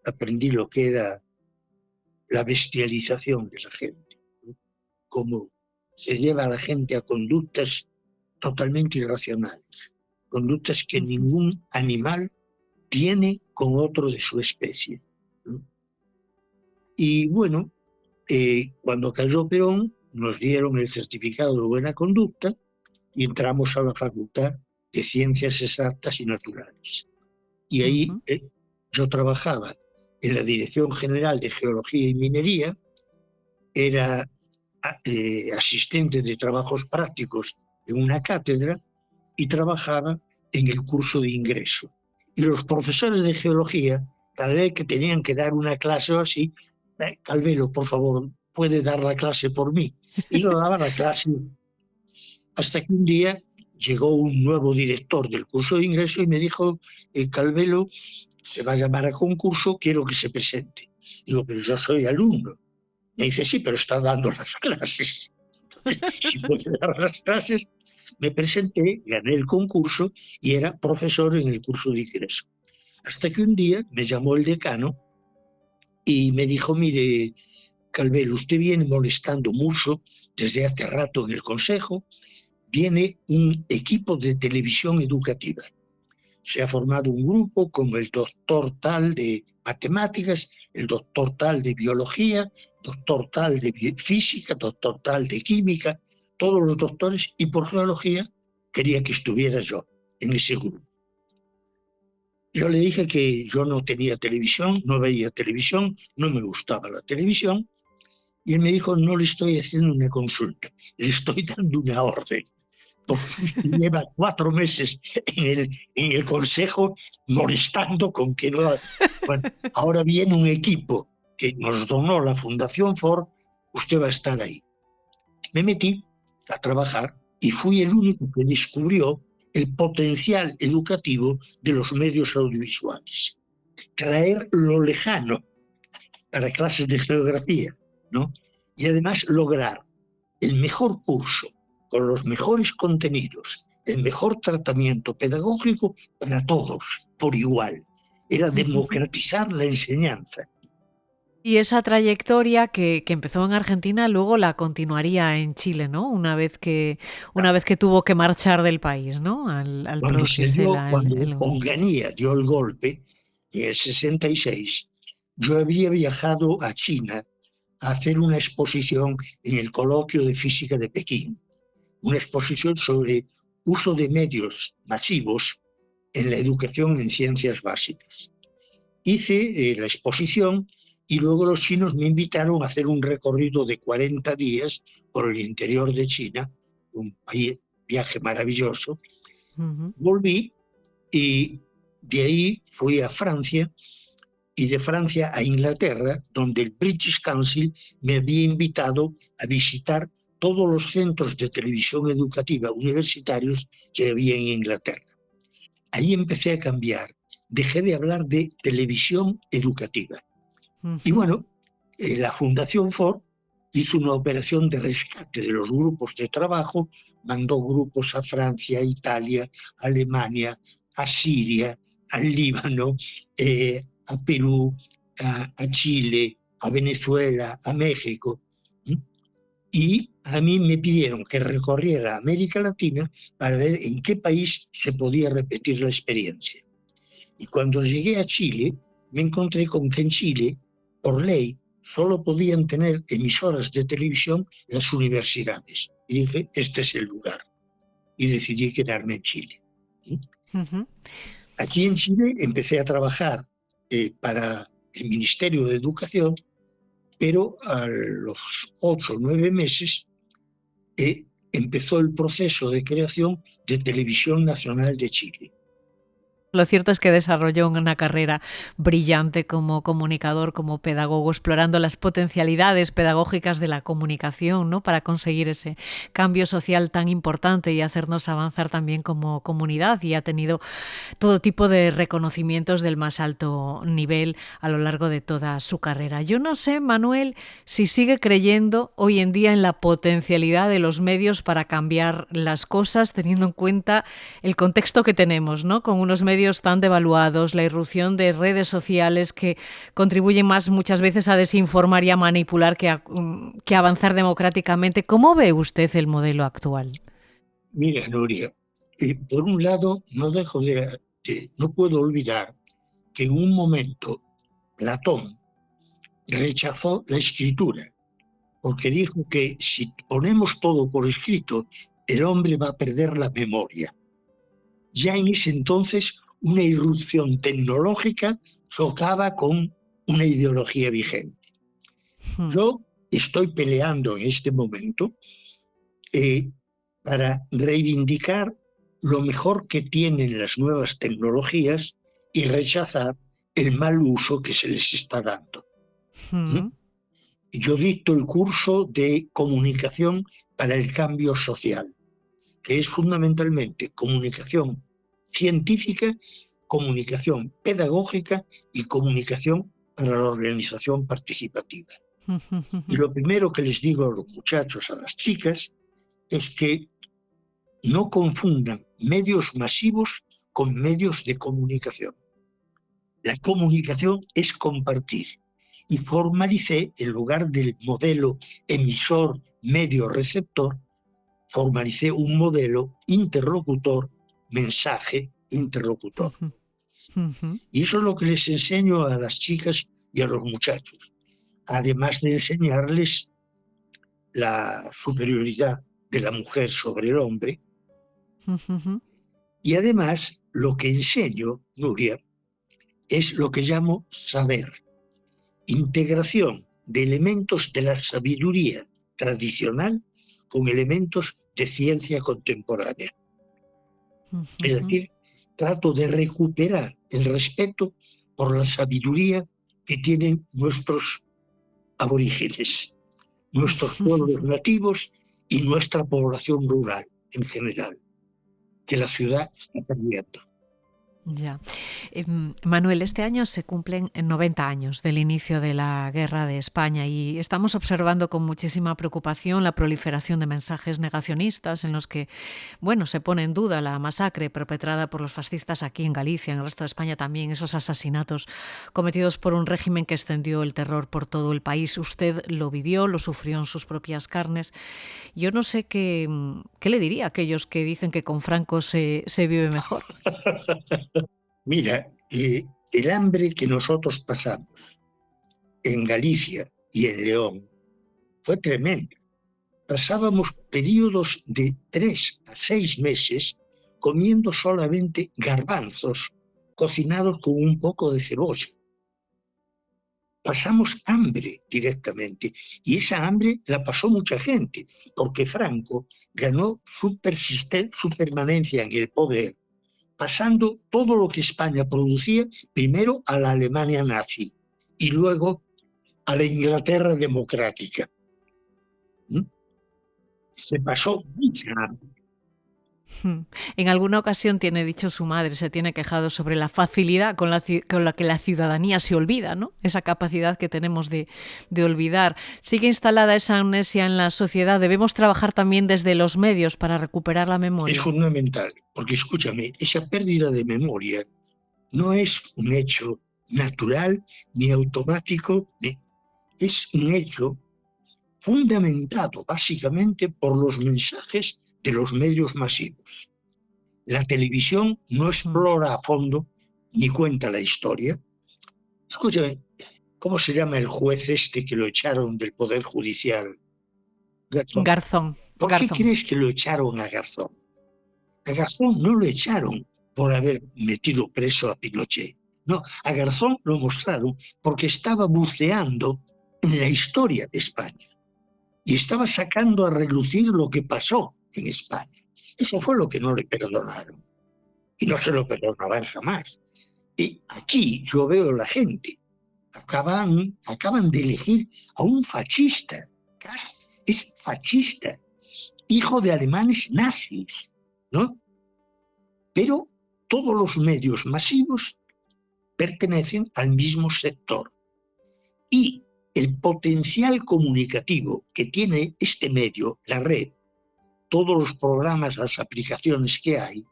aprendí lo que era la bestialización de la gente, ¿no? Cómo se lleva a la gente a conductas totalmente irracionales, conductas que ningún animal tiene con otro de su especie, ¿no? Y bueno, cuando cayó Perón nos dieron el certificado de buena conducta y entramos a la Facultad de Ciencias Exactas y Naturales. Y ahí yo trabajaba en la Dirección General de Geología y Minería, era asistente de trabajos prácticos en una cátedra y trabajaba en el curso de ingreso. Y los profesores de geología, cada vez que tenían que dar una clase o así, Calvelo, por favor, puede dar la clase por mí. Y yo daba la clase hasta que un día llegó un nuevo director del curso de ingreso y me dijo, Calvelo, se va a llamar a concurso, quiero que se presente. Digo, pero yo soy alumno. Me dice, sí, pero está dando las clases. Si puede dar las clases, me presenté, gané el concurso y era profesor en el curso de ingreso. Hasta que un día me llamó el decano y me dijo, mire, Calvelo, usted viene molestando mucho desde hace rato en el consejo, viene un equipo de televisión educativa. Se ha formado un grupo con el doctor tal de matemáticas, el doctor tal de biología, doctor tal de física, doctor tal de química, todos los doctores, y por geología quería que estuviera yo en ese grupo. Yo le dije que yo no tenía televisión, no veía televisión, no me gustaba la televisión, y él me dijo, no le estoy haciendo una consulta, le estoy dando una orden. Porque lleva 4 meses en el consejo molestando con que no... Bueno, ahora viene un equipo que nos donó la Fundación Ford, usted va a estar ahí. Me metí a trabajar y fui el único que descubrió el potencial educativo de los medios audiovisuales. Traer lo lejano para clases de geografía, ¿no? Y además lograr el mejor curso, con los mejores contenidos, el mejor tratamiento pedagógico para todos, por igual. Era democratizar la enseñanza. Y esa trayectoria que empezó en Argentina, luego la continuaría en Chile, ¿no? Una vez que tuvo que marchar del país, ¿no? Al producirse Cuando Onganía dio el golpe, en el 66, yo había viajado a China a hacer una exposición en el Coloquio de Física de Pekín, una exposición sobre uso de medios masivos en la educación en ciencias básicas. Hice la exposición y luego los chinos me invitaron a hacer un recorrido de 40 días por el interior de China, un viaje maravilloso. Volví y de ahí fui a Francia y de Francia a Inglaterra, donde el British Council me había invitado a visitar todos los centros de televisión educativa universitarios que había en Inglaterra. Ahí empecé a cambiar. Dejé de hablar de televisión educativa. Y bueno, la Fundación Ford hizo una operación de rescate de los grupos de trabajo, mandó grupos a Francia, a Italia, a Alemania, a Siria, al Líbano, a Perú, a Chile, a Venezuela, a México. Y a mí me pidieron que recorriera América Latina para ver en qué país se podía repetir la experiencia. Y cuando llegué a Chile, me encontré con que en Chile, por ley, solo podían tener emisoras de televisión las universidades. Y dije, este es el lugar. Y decidí quedarme en Chile. Aquí en Chile empecé a trabajar para el Ministerio de Educación, pero a los 8 o 9 meses empezó el proceso de creación de Televisión Nacional de Chile. Lo cierto es que desarrolló una carrera brillante como comunicador, como pedagogo, explorando las potencialidades pedagógicas de la comunicación, ¿no? Para conseguir ese cambio social tan importante y hacernos avanzar también como comunidad. Y ha tenido todo tipo de reconocimientos del más alto nivel a lo largo de toda su carrera. Yo no sé, Manuel, si sigue creyendo hoy en día en la potencialidad de los medios para cambiar las cosas, teniendo en cuenta el contexto que tenemos, ¿no? Con unos medios tan devaluados, la irrupción de redes sociales que contribuyen más muchas veces a desinformar y a manipular que a avanzar democráticamente. ¿Cómo ve usted el modelo actual? Mira, Nuria, por un lado no puedo olvidar que en un momento Platón rechazó la escritura porque dijo que si ponemos todo por escrito, el hombre va a perder la memoria. Ya en ese entonces una irrupción tecnológica chocaba con una ideología vigente. Yo estoy peleando en este momento para reivindicar lo mejor que tienen las nuevas tecnologías y rechazar el mal uso que se les está dando. Yo dicto el curso de comunicación para el cambio social, que es fundamentalmente comunicación científica, comunicación pedagógica y comunicación para la organización participativa. Y lo primero que les digo a los muchachos, a las chicas, es que no confundan medios masivos con medios de comunicación. La comunicación es compartir. Y formalicé, en lugar del modelo emisor, medio, receptor, formalicé un modelo interlocutor, mensaje, interlocutor. Y eso es lo que les enseño a las chicas y a los muchachos, además de enseñarles la superioridad de la mujer sobre el hombre. Y además lo que enseño, Nuria, es lo que llamo saber, integración de elementos de la sabiduría tradicional con elementos de ciencia contemporánea. Es decir, trato de recuperar el respeto por la sabiduría que tienen nuestros aborígenes, nuestros pueblos nativos y nuestra población rural en general, que la ciudad está perdiendo. Ya. Manuel, este año se cumplen 90 años del inicio de la Guerra de España y estamos observando con muchísima preocupación la proliferación de mensajes negacionistas en los que, bueno, se pone en duda la masacre perpetrada por los fascistas aquí en Galicia, en el resto de España también, esos asesinatos cometidos por un régimen que extendió el terror por todo el país. Usted lo vivió, lo sufrió en sus propias carnes. Yo no sé qué le diría a aquellos que dicen que con Franco se vive mejor. Mira, el hambre que nosotros pasamos en Galicia y en León fue tremendo. Pasábamos periodos de 3 a 6 meses comiendo solamente garbanzos cocinados con un poco de cebolla. Pasamos hambre directamente y esa hambre la pasó mucha gente porque Franco ganó su permanencia en el poder pasando todo lo que España producía primero a la Alemania nazi y luego a la Inglaterra democrática. Se pasó mucha hambre. En alguna ocasión tiene dicho su madre, se tiene quejado sobre la facilidad con la que la ciudadanía se olvida, ¿no? Esa capacidad que tenemos de olvidar. Sigue instalada esa amnesia en la sociedad. Debemos trabajar también desde los medios para recuperar la memoria. Es fundamental, porque escúchame, esa pérdida de memoria no es un hecho natural ni automático, es un hecho fundamentado básicamente por los mensajes de los medios masivos. La televisión no explora a fondo ni cuenta la historia. Escúchame, ¿cómo se llama el juez este que lo echaron del Poder Judicial? Garzón. ¿Por qué crees que lo echaron a Garzón? A Garzón no lo echaron por haber metido preso a Pinochet. No, a Garzón lo mostraron porque estaba buceando en la historia de España y estaba sacando a relucir lo que pasó en España. Eso fue lo que no le perdonaron. Y no se lo perdonarán jamás. Y aquí yo veo a la gente. Acaban de elegir a un fascista. Es fascista. Hijo de alemanes nazis, ¿no? Pero todos los medios masivos pertenecen al mismo sector. Y el potencial comunicativo que tiene este medio, la red, todos los programas, las aplicaciones que hay,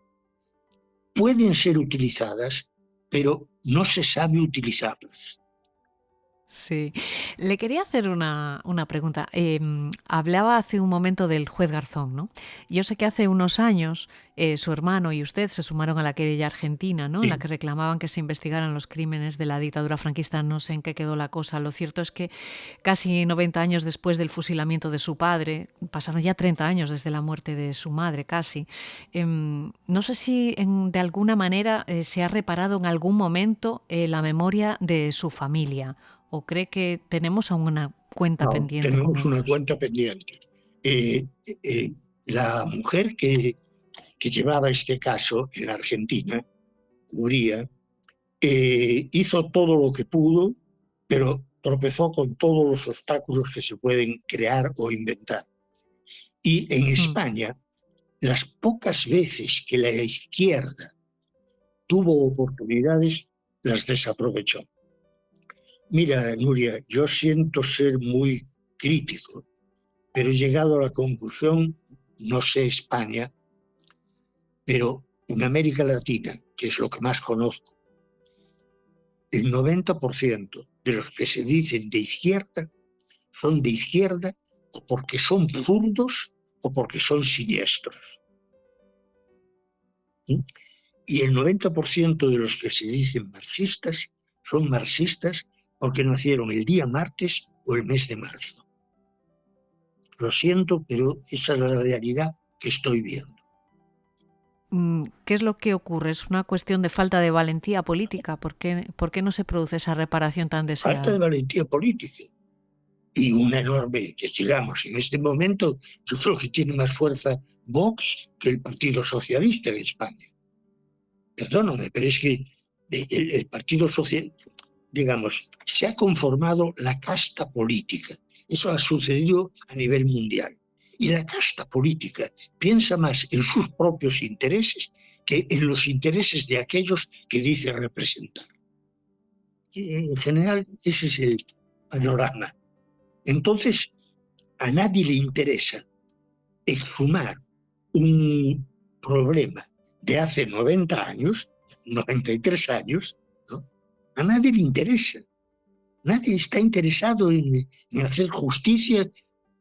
pueden ser utilizadas, pero no se sabe utilizarlas. Sí. Le quería hacer una pregunta. Hablaba hace un momento del juez Garzón, ¿no? Yo sé que hace unos años su hermano y usted se sumaron a la querella argentina, ¿no? Sí. En la que reclamaban que se investigaran los crímenes de la dictadura franquista. No sé en qué quedó la cosa. Lo cierto es que casi 90 años después del fusilamiento de su padre, pasaron ya 30 años desde la muerte de su madre, casi. No sé si de alguna manera se ha reparado en algún momento la memoria de su familia. ¿O cree que tenemos aún una cuenta pendiente? Tenemos una cuenta pendiente. La mujer que llevaba este caso en la Argentina, Uría, hizo todo lo que pudo, pero tropezó con todos los obstáculos que se pueden crear o inventar. Y en España, las pocas veces que la izquierda tuvo oportunidades, las desaprovechó. Mira, Nuria, yo siento ser muy crítico, pero he llegado a la conclusión, no sé España, pero en América Latina, que es lo que más conozco, el 90% de los que se dicen de izquierda son de izquierda o porque son zurdos o porque son siniestros. Y el 90% de los que se dicen marxistas son marxistas porque nacieron el día martes o el mes de marzo. Lo siento, pero esa es la realidad que estoy viendo. ¿Qué es lo que ocurre? ¿Es una cuestión de falta de valentía política? ¿Por qué no se produce esa reparación tan deseada? Falta de valentía política. Y una enorme, digamos, en este momento yo creo que tiene más fuerza Vox que el Partido Socialista en España. Perdóname, pero es que el Partido Socialista, digamos, se ha conformado la casta política. Eso ha sucedido a nivel mundial. Y la casta política piensa más en sus propios intereses que en los intereses de aquellos que dice representar. En general, ese es el panorama. Entonces, a nadie le interesa exhumar un problema de hace 90 años, 93 años, ¿no? A nadie le interesa. Nadie está interesado en hacer justicia.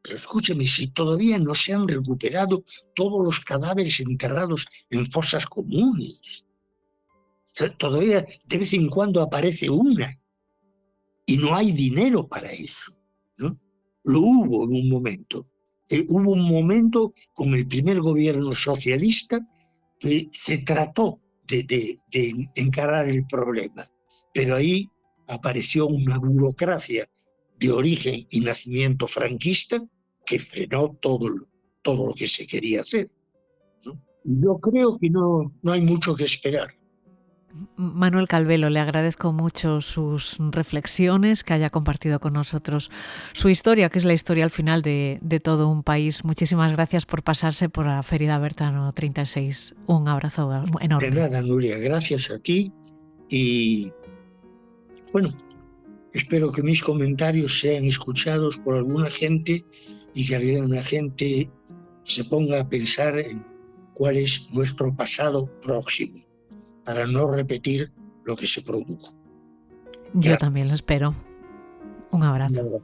Pero escúchame, si todavía no se han recuperado todos los cadáveres enterrados en fosas comunes, todavía de vez en cuando aparece una y no hay dinero para eso, ¿no? Lo hubo en un momento. Hubo un momento con el primer gobierno socialista que se trató de encarar el problema, pero ahí apareció una burocracia de origen y nacimiento franquista que frenó todo lo que se quería hacer, ¿no? Yo creo que no hay mucho que esperar. Manuel Calvelo, le agradezco mucho sus reflexiones, que haya compartido con nosotros su historia, que es la historia al final de todo un país. Muchísimas gracias por pasarse por la Feria de Bertano 36. Un abrazo enorme. De nada, Nuria, gracias a ti y bueno, espero que mis comentarios sean escuchados por alguna gente y que alguna gente se ponga a pensar en cuál es nuestro pasado próximo, para no repetir lo que se produjo. Yo también lo espero. Un abrazo.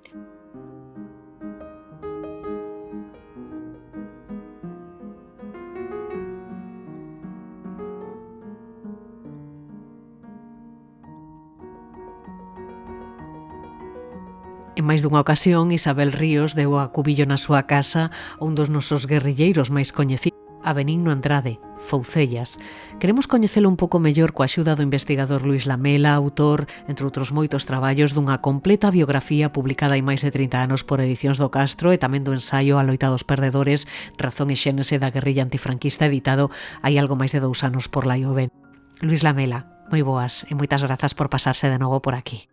En máis dunha ocasión, Isabel Ríos deu a cubillo na súa casa a un dos nosos guerrilleiros máis coñecidos, a Benigno Andrade, Foucellas. Queremos coñecelo un pouco mellor coa axuda do investigador Luís Lamela, autor, entre outros moitos traballos, dunha completa biografía publicada hai máis de 30 anos por Edicións do Castro e tamén do ensaio A loita dos perdedores, razón e xénese da guerrilla antifranquista, editado hai algo máis de 2 anos por Laio Ben. Luís Lamela, moi boas e moitas grazas por pasarse de novo por aquí.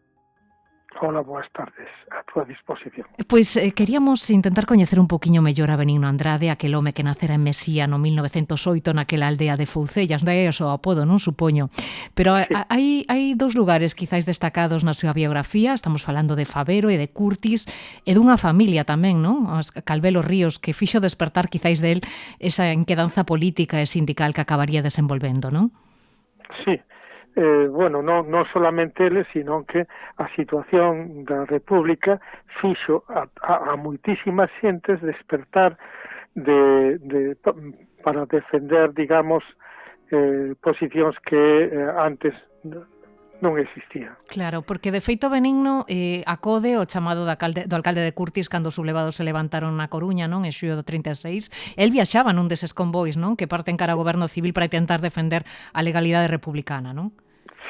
Hola, boas tardes, a túa disposición. Pois queríamos intentar coñecer un poquinho mellor a Benigno Andrade, aquel home que nacera en Mesía no 1908 naquela aldea de Foucellas, daí o seu apodo, non supoño. Pero sí, hai dous lugares quizáis destacados na súa biografía, estamos falando de Favero e de Curtis, e dunha familia tamén, non? Os Calvelo Ríos, que fixo despertar quizáis del esa enquedanza política e sindical que acabaría desenvolvendo, non? Sí. Bueno, non solamente ele, sino que a situación da República fixo a moitísimas xentes despertar para defender, digamos, posicións que antes non existía. Claro, porque de feito Benigno acode o chamado do alcalde de Curtis cando os sublevados se levantaron na Coruña, non? En xullo do 36. El viaxaba nun deses convois, non? Que parten cara ao goberno civil para intentar defender a legalidade republicana, non?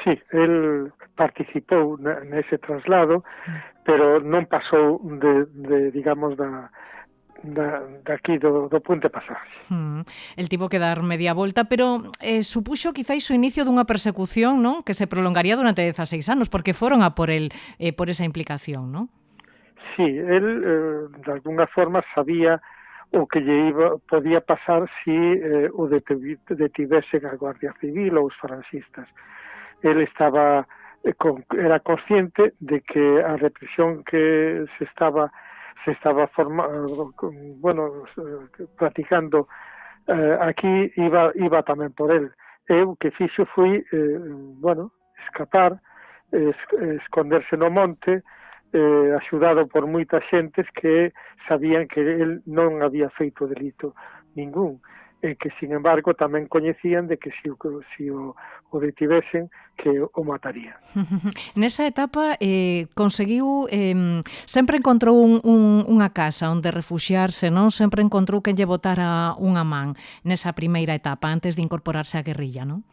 Sí, el participou nese traslado, pero non pasou digamos, daqui do Puente Pasaxe. El tivo que dar media volta, pero supuxo quizáis o inicio dunha persecución, non? Que se prolongaría durante 16 anos, porque foron a por el por esa implicación, non? Sí, el de alguna forma sabía o que lle podía pasar si o detivesen a Guardia Civil ou os falanxistas. Él era consciente de que a represión que se estaba practicando aquí iba tamén por él. O que fixo foi escapar, esconderse no monte, axudado por moitas xentes que sabían que él non había feito delito ningún, que, sin embargo, tamén coñecían de que si o detivesen, que o matarían. Nesa etapa conseguiu, sempre encontrou unha casa onde refuxiarse, non? Sempre encontrou quen lle botara unha man nesa primeira etapa, antes de incorporarse á guerrilla, non?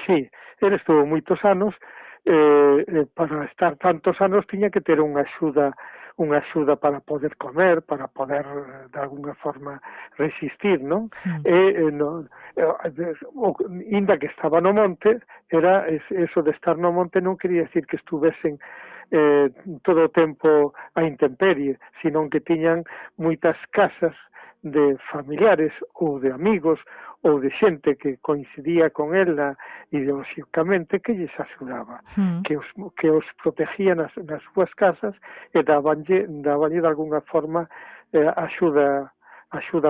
Sí, ele estuvo moitos anos, para estar tantos anos tiña que ter unha axuda para poder comer, para poder de alguna forma resistir, non? Inda que estaba no monte, era eso de estar no monte non quería decir que estuvesen todo o tempo a intemperie, sino que tiñan moitas casas de familiares ou de amigos ou de xente que coincidía con ela ideolóxicamente que lles axudaba, que os protegía nas súas casas e dabanlle de alguna forma axuda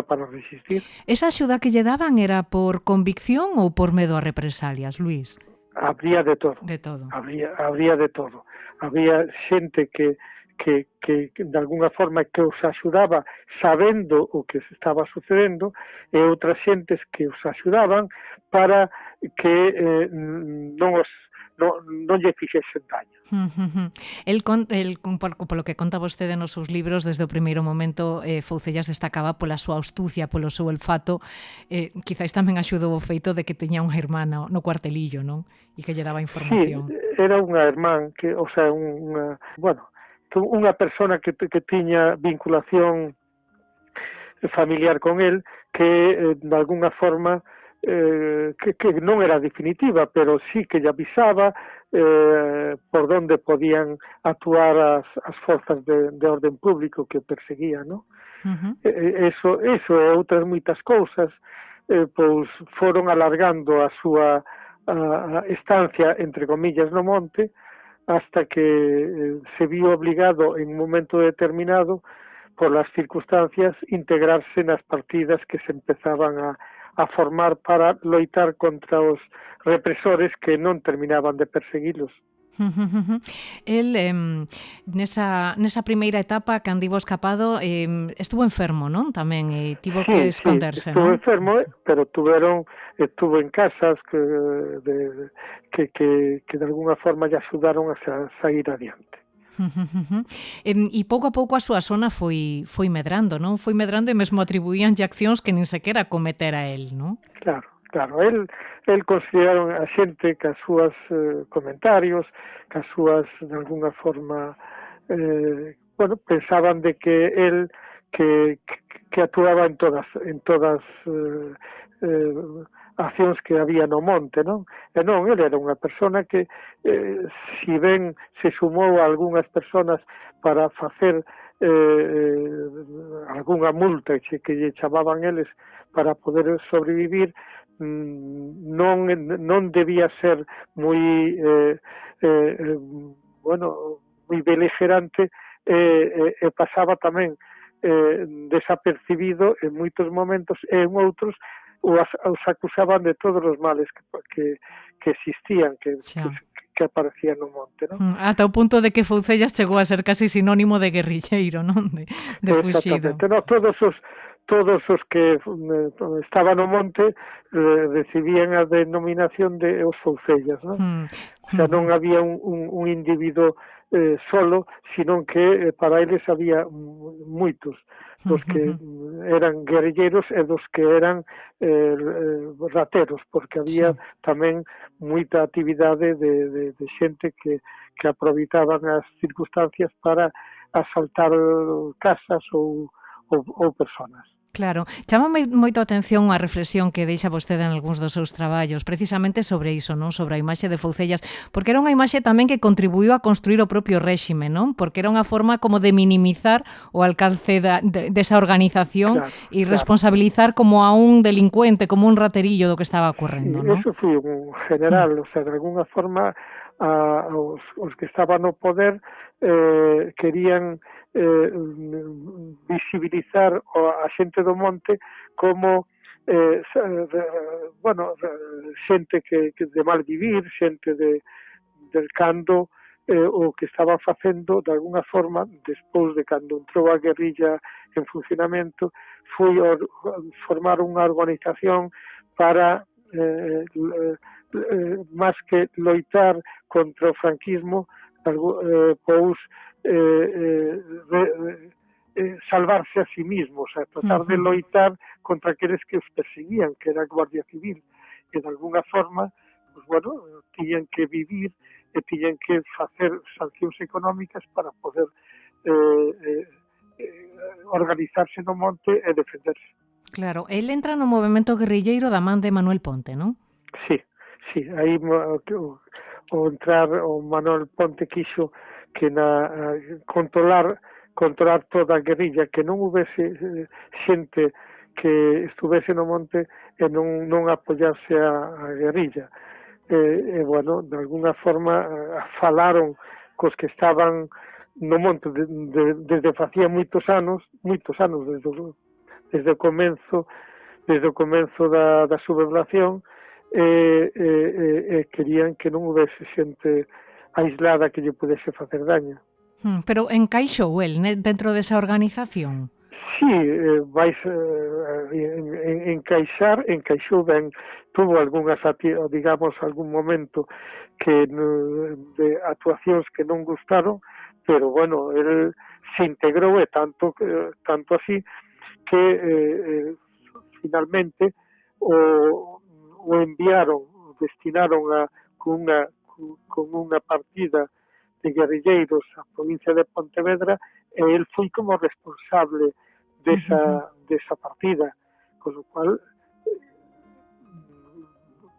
para resistir. Esa axuda que lle daban era por convicción ou por medo a represalias, Luís? Habría de todo. De todo. Habría de todo. Había xente que de alguna forma que os axudaba sabendo o que se estaba sucedendo e outras xentes que os axudaban para que non lle fixesen daño. Polo que conta vostede nos seus libros, desde o primeiro momento Foucellas destacaba pola súa astucia, polo seu olfato, quizáis tamén axudou o feito de que teña unha hermana no cuartelillo, non? E que lle daba información. Sí, era unha hermán que, o sea, unha persona que tiña vinculación familiar con él que de alguna forma que non era definitiva, pero sí que lle avisaba por donde podían actuar as forzas de orden público que perseguía, ¿no? Eso e outras moitas cousas pois foron alargando a súa estancia, entre comillas, no monte, hasta que se vio obligado en un momento determinado, por las circunstancias, integrarse nas partidas que se empezaban a formar para loitar contra os represores que non terminaban de perseguilos. El, nesa primeira etapa, cando iba escapado, estuvo enfermo, non? Tamén, tivo que esconderse, estuvo non? enfermo, pero estuvo en casas que de alguna forma lle axudaron a sair adiante. E pouco a pouco a súa zona foi medrando, non? Foi medrando e mesmo atribuían accións que nin sequera cometera el, non? Claro, el consideraron a xente que as súas comentarios, que as súas, de alguna forma, pensaban de que el que actuaba en todas accións que había no monte, non? E non, ele era unha persona que, si ben se sumou a algunhas personas para facer algunha multa que lle chamaban eles para poder sobrevivir, non debía ser moi moi beligerante e pasaba tamén desapercibido en moitos momentos e en outros os acusaban de todos os males que existían, que aparecían no monte, non? Ata o punto de que Foucellas chegou a ser casi sinónimo de guerrilleiro, non? De fuxido. No, todos os que estaban no monte recibían a denominación de os Foucellas, non? O sea, non había un individuo solo, sino que para eles había moitos, dos que eran guerrilleros e dos que eran rateros, porque había tamén moita actividade de xente que aproveitaban as circunstancias para asaltar casas ou personas. Claro, chámame moito a atención unha reflexión que deixa vostede en algúns dos seus traballos, precisamente sobre iso, non? Sobre a imaxe de Foucellas, porque era unha imaxe tamén que contribuiu a construir o propio réxime, non? Porque era unha forma como de minimizar o alcance desa organización e responsabilizar como a un delincuente, como un raterillo do que estaba ocorrendo, non? Eso foi un general, o sea, de alguna forma os que estaban no poder querían visibilizar a xente do monte como xente que de mal vivir, xente del cando o que estaba facendo de alguna forma despois de cando entrou a guerrilla en funcionamento foi formar unha organización para máis que loitar contra o franquismo pois salvarse a sí mismos, tratar de loitar contra aqueles que os perseguían, que era a Guardia Civil, que de alguna forma, tiñan que vivir e tiñan que facer sancións económicas para poder organizarse no monte e defenderse. Claro, el entra no movemento guerrilleiro da man de Manuel Ponte, non? Sí, aí o entrar o Manuel Ponte quixo que controlar controlar toda a guerrilla, que non houvese xente que estuvese no monte e non apoyarse a guerrilla. Bueno, de alguna forma falaron cos que estaban no monte desde facía moitos anos desde o comenzo da sublevación, querían que non houvese xente aislada que lle pudese facer daño. Pero encaixou el dentro desa organización? Sí, encaixou ben. Tuvo algunhas, digamos, algún momento que de actuacións que non gustaron, pero bueno, el se integrou e tanto así que finalmente o enviaron, destinaron con unha partida de guerrilleiros a provincia de Pontevedra, e el foi como responsable desa partida, con lo cual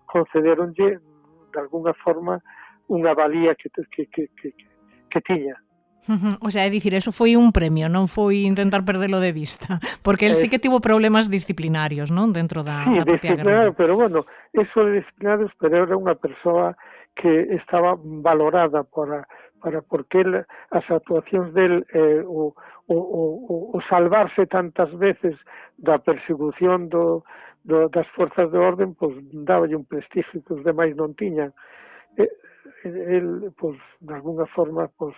concederonlle de alguna forma unha valía que tiña. O sea, é dicir, eso foi un premio, non foi intentar perdelo de vista, porque el sí que tivo problemas disciplinarios, non, dentro da propia guerrilla. Pero bueno, eso de disciplinarios, pero era unha persoa que estaba valorada porque as actuacións del o salvarse tantas veces da persecución das forzas de orden, pois dáballe un prestigio que os demais non tiñan. El, pois, de alguna forma, pois,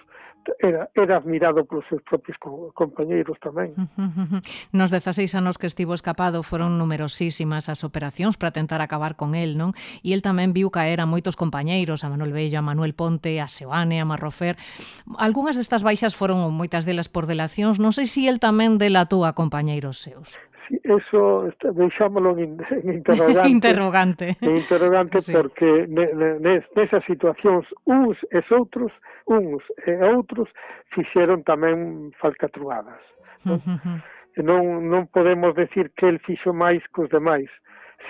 era admirado polos seus propios compañeiros tamén. Nos 16 anos que estivo escapado foron numerosísimas as operacións para tentar acabar con el, non? E el tamén viu caer a moitos compañeiros, a Manuel Bello, a Manuel Ponte, a Seoane, a Marrofer. Algúnas destas baixas foron moitas delas por delacións. Non sei se el tamén delatou a compañeiros seus. Sí, eso deixámoslo en interrogante. Sí. Porque nesas situacións uns e outros fixeron tamén falcatruadas. Non podemos decir que el fixo máis cos demais,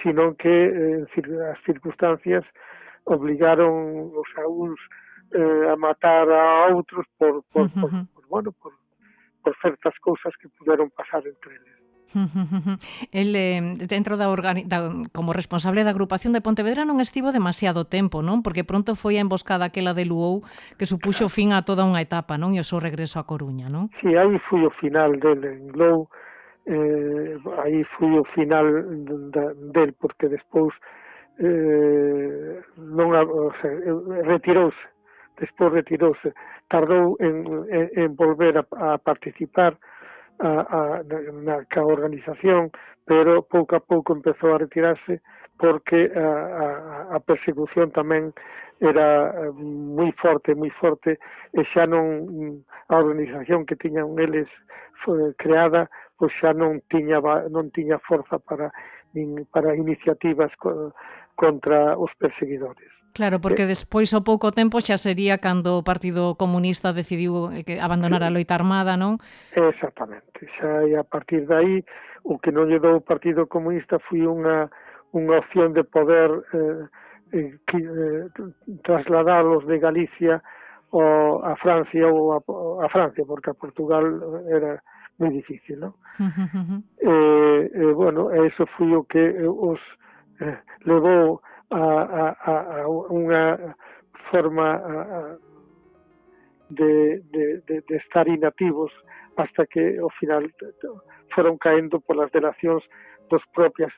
sino que as circunstancias obligaron os a uns a matar a outros por certas cousas que puderon pasar entre eles. El, dentro como responsable da agrupación de Pontevedra, non estivo demasiado tempo, non? Porque pronto foi a emboscada aquela de Luou que supuxo fin a toda unha etapa, non? E o seu regreso a Coruña, non? Sí, aí foi o final del en Luou, aí foi o final del, porque despois retirouse, tardou en volver a participar na organización, pero pouco a pouco empezou a retirarse porque a persecución tamén era moi forte, e xa non a organización que tiñan eles creada, pois xa non tiña forza para iniciativas contra os perseguidores. Claro, porque despois ao pouco tempo xa sería cando o Partido Comunista decidiu abandonar a loita armada, non? Exactamente, xa a partir de aí o que non lle dou o Partido Comunista foi unha opción de poder trasladalos de Galicia a Francia, porque a Portugal era moi difícil, non? Bueno, eso foi o que os levou a unha forma de estar inactivos hasta que ao final foron caendo polas delacións dos propios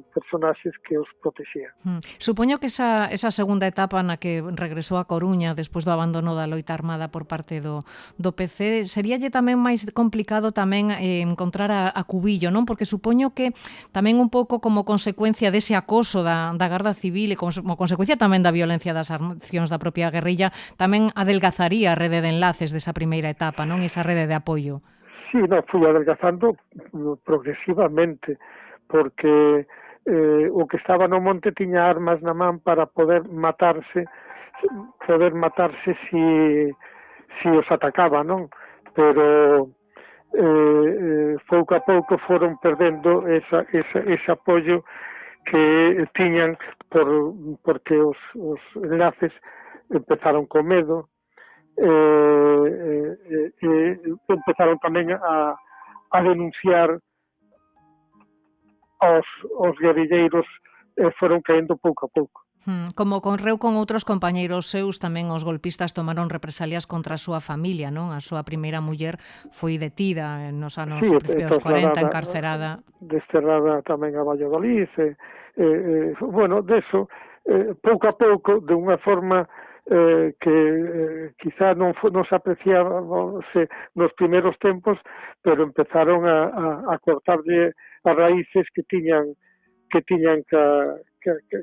personaxes que os protexían. Supoño que esa segunda etapa na que regresou a Coruña despois do abandono da loita armada por parte do PC, seríalle tamén máis complicado tamén encontrar a Cubillo, non? Porque supoño que tamén un pouco como consecuencia dese acoso da Garda Civil e como consecuencia tamén da violencia das accións da propia guerrilla, tamén adelgazaría a rede de enlaces desa primeira etapa, non? Esa rede de apoio. Sí, fui adelgazando progresivamente, porque o que estaba no monte tiña armas na man para poder matarse si os atacaba, non? Pero pouco a pouco foron perdendo ese apoio que tiñan porque os enlaces empezaron con medo, empezaron tamén a denunciar os guerrilleiros, foron caendo pouco a pouco. Como conreu con outros compañeiros seus, tamén os golpistas tomaron represalias contra a súa familia, non? A súa primeira muller foi detida nos anos principios dos 40, encarcerada. Desterrada tamén a Valladolid. Bueno, deso, pouco a pouco, de unha forma que quizá non se apreciaba nos primeiros tempos, pero empezaron a cortarlle as raíces que tiñan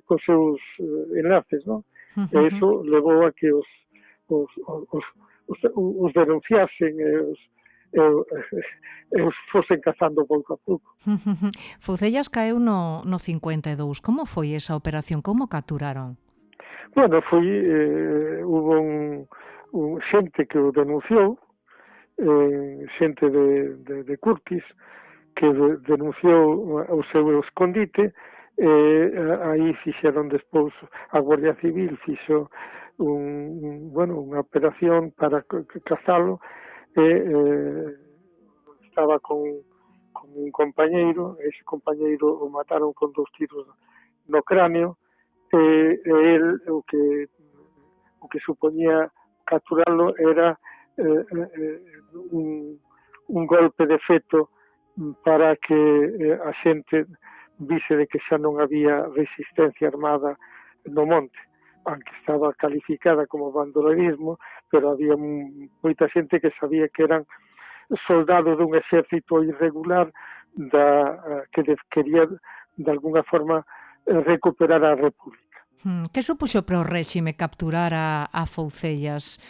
cos seus enlaces, non? E iso levou a que os denunciasen e os fosen cazando pouco a pouco. Foucellas caeu no 52. Como foi esa operación? Como capturaron? Bueno, hubo un xente que o denunciou, xente de Curtis, que denunciou o seu escondite, aí fixeron despois a Guardia Civil fixo unha operación para cazalo, estaba con un compañeiro, ese compañeiro o mataron con 2 tiros no cráneo, e el o que supoñía capturarlo era un golpe de feto para que a xente vise de que xa non había resistencia armada no monte, aunque estaba calificada como bandolerismo, pero había moita xente que sabía que eran soldados dun exército irregular que quería de alguna forma recuperar a República. Que supuxo para o réxime capturar a Foucellas?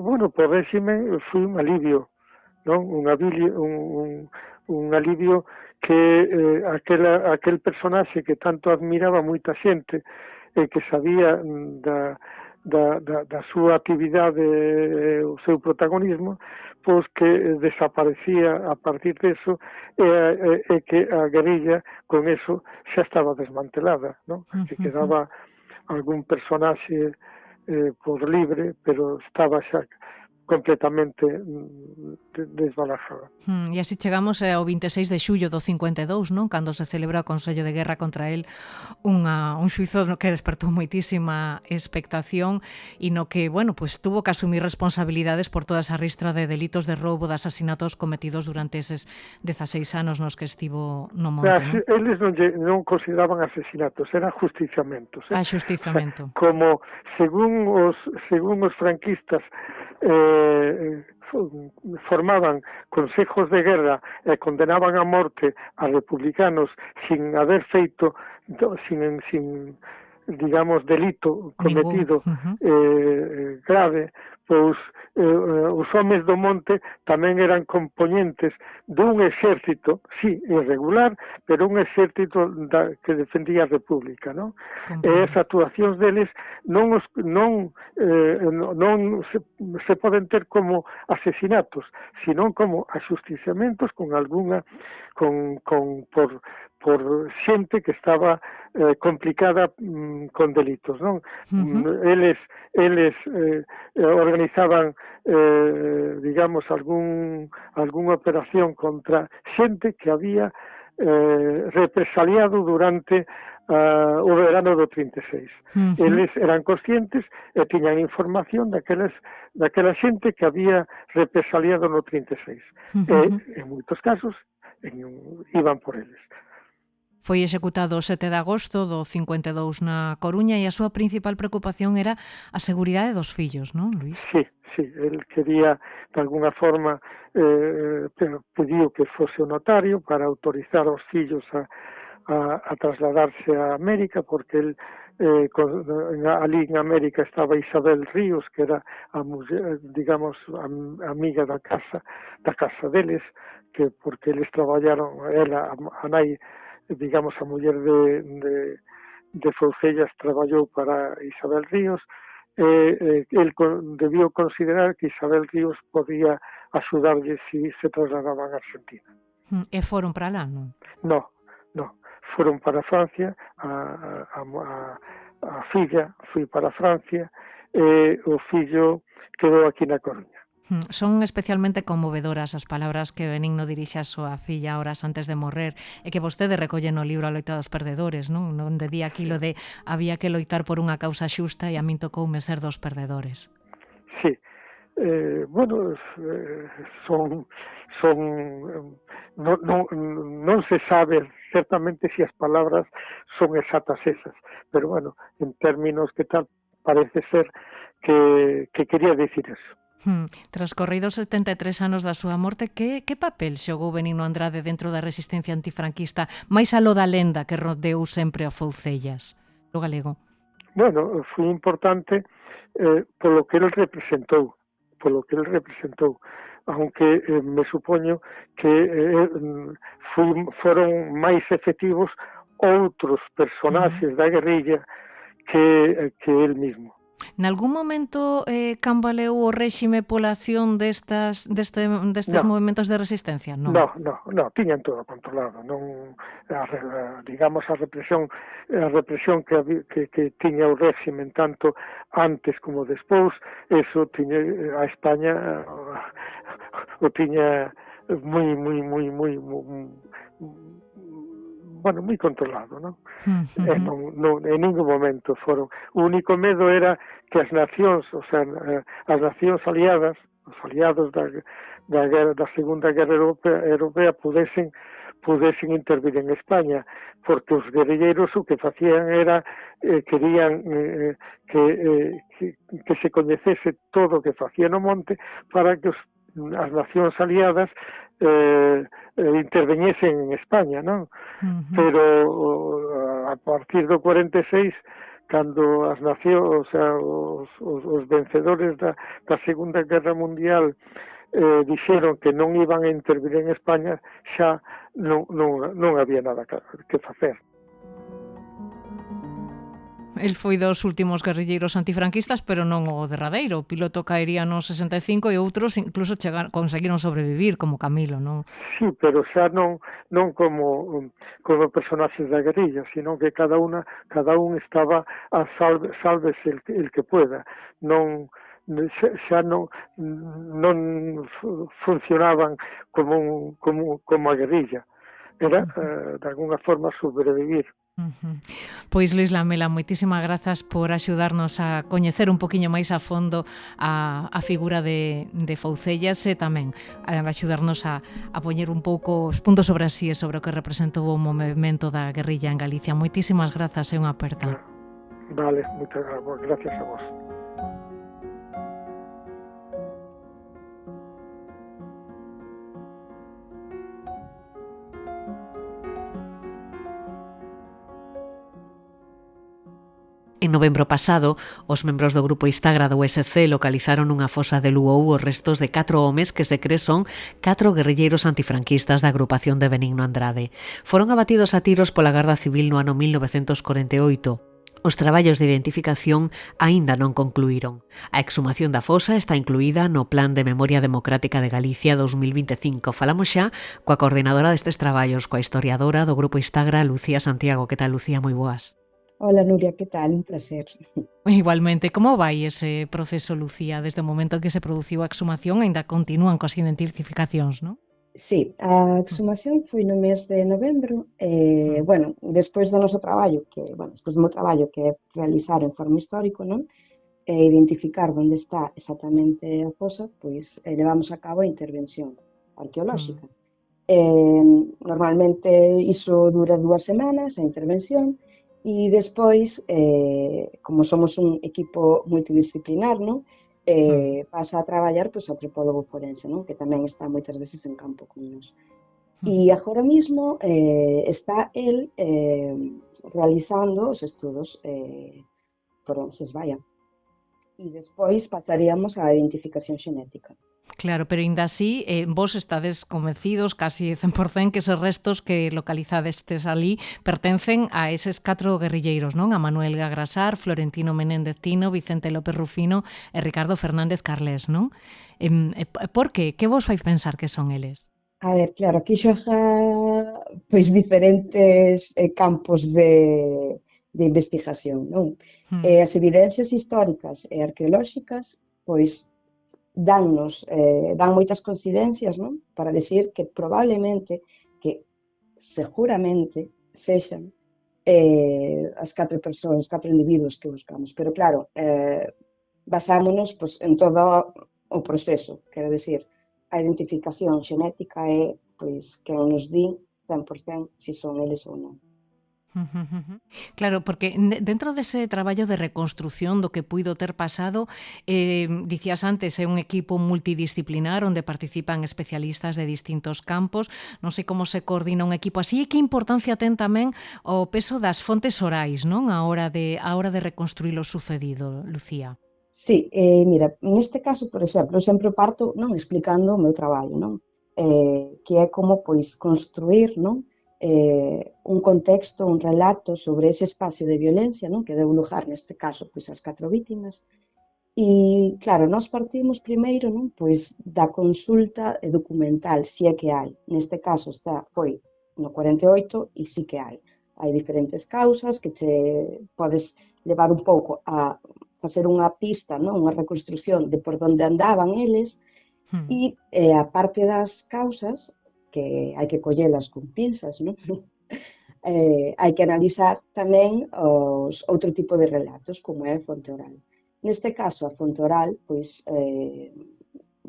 Bueno, para o réxime foi un alivio, non? Un alivio que aquel personaxe que tanto admiraba moita xente e que sabía da súa actividade e o seu protagonismo, pois que desaparecía a partir deso e que a guerrilla con eso xa estaba desmantelada, non? Que quedaba algún personaxe por libre, pero estaba xa completamente desbalazada. E así chegamos ao 26 de xullo do 52, non? Cando se celebra o Consello de Guerra contra el, un xuizo que despertou moitísima expectación e no que, bueno, pues tuvo que asumir responsabilidades por toda esa ristra de delitos de roubo, de asasinatos cometidos durante eses 16 anos nos que estivo no monte, non? Eles non consideraban asesinatos, eran justiciamentos. Justiciamento. Como, según os franquistas, formaban consejos de guerra e condenaban a morte a republicanos sin haber feito, sin digamos, delito cometido grave, pois os homes do monte tamén eran componentes dun exército, sí, irregular, pero un exército que defendía a República, non? E as actuacións deles non se poden ter como asesinatos, sino como axusticiamentos con alguna por xente que estaba complicada con delitos, non? Eles organizaban digamos algunha operación contra xente que había represaliado durante o verano do 36. Eles eran conscientes e tiñan información daquela xente que había represaliado no 36. E en moitos casos iban por eles. Foi executado o 7 de agosto do 52 na Coruña e a súa principal preocupación era a seguridade dos fillos, non, Luís? Sí, el quería, de alguna forma, pediu que fose o notario para autorizar aos fillos a trasladarse a América, porque el ali en América estaba Isabel Ríos, que era a muller, digamos, amiga da casa deles, que porque eles traballaron, ela, a nai, digamos, a muller de Foucellas traballou para Isabel Ríos, el debió considerar que Isabel Ríos podía axudarlle se se trasladaban a Argentina. E foron para lá, non? No, foron para Francia, a filla foi para Francia, e o fillo quedou aquí na Coruña. Son especialmente conmovedoras as palabras que Benigno dirixe a súa filla horas antes de morrer e que vostede recolle no libro A loita dos perdedores, non? Onde di aquilo de había que loitar por unha causa xusta e a min tocoume ser dos perdedores. Sí, bueno, son non se sabe certamente se as palabras son exactas esas, pero bueno, en términos que tal, parece ser que quería dicir eso. Transcorridos 73 anos da súa morte, que papel xogou Benigno Andrade dentro da resistencia antifranquista, máis aló da lenda que rodeou sempre a Foucellas, o galego? Bueno, foi importante polo que ele representou, aunque me supoño que foron máis efectivos outros personaxes da guerrilla que el mismo. Nalgún momento cambaleou o réxime pola acción destes movimentos de resistencia? Non, tiñan todo controlado. Non, digamos, a represión que tiña o réxime tanto antes como despois, eso tiña a España o tiña moi controlado, non? Non, en ningún momento foron. O único medo era que as nacións, as nacións aliadas, os aliados da Segunda Guerra Europea pudesen intervir en España, porque os guerrilleiros o que facían era querían que se coñecese todo o que facía no monte para que as nacións aliadas interveñesen en España, non? Pero a partir do 46, cando as nacións, os vencedores da Segunda Guerra Mundial dixeron que non iban a intervir en España, xa non había nada que facer. El foi dos últimos guerrilleiros antifranquistas, pero non o derradeiro. O piloto caería no 65 e outros incluso conseguiron sobrevivir, como Camilo, non? Sí, pero xa non como personaxes da guerrilla, sino que cada un estaba a sálvese el que pueda. Xa non funcionaban como a guerrilla. Era, de alguna forma, sobrevivir. Pois Luís Lamela, moitísimas grazas por axudarnos a coñecer un poquinho máis a fondo a figura de Foucellas e tamén a axudarnos a poñer un pouco os puntos sobre así e sobre o que representou o movemento da guerrilla en Galicia. Moitísimas grazas e unha aperta. Vale, moitas gracias a vos. En novembro pasado, os membros do grupo Istagra do USC localizaron nunha fosa de Luou os restos de 4 homes que se cre son 4 guerrilleiros antifranquistas da agrupación de Benigno Andrade. Foron abatidos a tiros pola Garda Civil no ano 1948. Os traballos de identificación aínda non concluíron. A exhumación da fosa está incluída no Plan de Memoria Democrática de Galicia 2025. Falamos xa coa coordinadora destes traballos, coa historiadora do grupo Istagra, Lucía Santiago. Que tal, Lucía? Moi boas. Hola, Nuria, ¿qué tal? Un placer. Igualmente, como vai ese proceso, Lucía? Desde o momento en que se produciu a exhumación, ainda continúan coas identificacións, non? Sí, a exhumación foi no mes de novembro. Bueno, despois do noso traballo, despois do meu traballo que é realizar en forma histórico, non? E identificar onde está exactamente a fosa, pois levamos a cabo a intervención arqueolóxica. Normalmente iso dura 2 semanas, a intervención, e despois, como somos un equipo multidisciplinar, non? Pasa a traballar o antropólogo forense, non? Que tamén está moitas veces en campo con nos. E agora mismo está el realizando os estudos forenses, vaya. E despois pasaríamos á identificación xenética. Claro, pero ainda así, vos estades convencidos casi 100% que eses restos que localizadestes ali pertencen a eses 4 guerrilleiros, non? A Manuel Gagrasar, Florentino Menéndez Tino, Vicente López Rufino e Ricardo Fernández Carlés, non? Por que? Que vos fai pensar que son eles? A ver, claro, aquí xoga diferentes campos de investigación, non? E as evidencias históricas e arqueolóxicas, pois, dan moitas coincidencias, non? Para decir que probablemente, que seguramente sexan as 4 persoas, os 4 individuos que buscamos. Pero claro, basámonos pois, en todo o proceso, quero decir, a identificación xenética é pois quen nos di 100% se son eles ou non. Claro, porque dentro dese traballo de reconstrución do que puido ter pasado, dicías antes, é un equipo multidisciplinar onde participan especialistas de distintos campos, non sei como se coordina un equipo así, e que importancia ten tamén o peso das fontes orais, non? A hora de reconstruir o sucedido, Lucía. Sí, mira, neste caso, por exemplo, eu sempre parto non explicando o meu traballo, non? Que é como pois construir, non? Un contexto, un relato sobre ese espacio de violencia, non? Que deu lugar, neste caso, pois as 4 vítimas. E, claro, nós partimos primeiro, non? Pois da consulta documental, se é que hai. Neste caso foi no 48 e sí que hai. Hai diferentes causas que che podes levar un pouco a facer unha pista, non? Unha reconstrucción de por onde andaban eles e a parte das causas que hai que collelas con pinzas, non? Hai que analizar tamén os outro tipo de relatos, como é a fonte oral. Neste caso, a fonte oral, pois,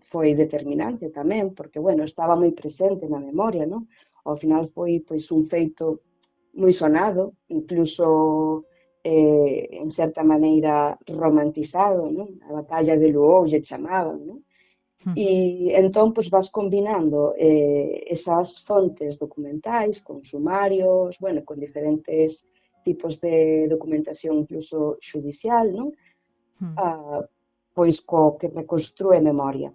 foi determinante tamén, porque, bueno, estaba moi presente na memoria, non? Ao final foi, pois, un feito moi sonado, incluso, en certa maneira, romantizado, non? A batalla de Luou lle chamaban, non? E entón, pois, vas combinando esas fontes documentais con sumarios, bueno, con diferentes tipos de documentación incluso judicial, non? Pois co que reconstrúe memoria.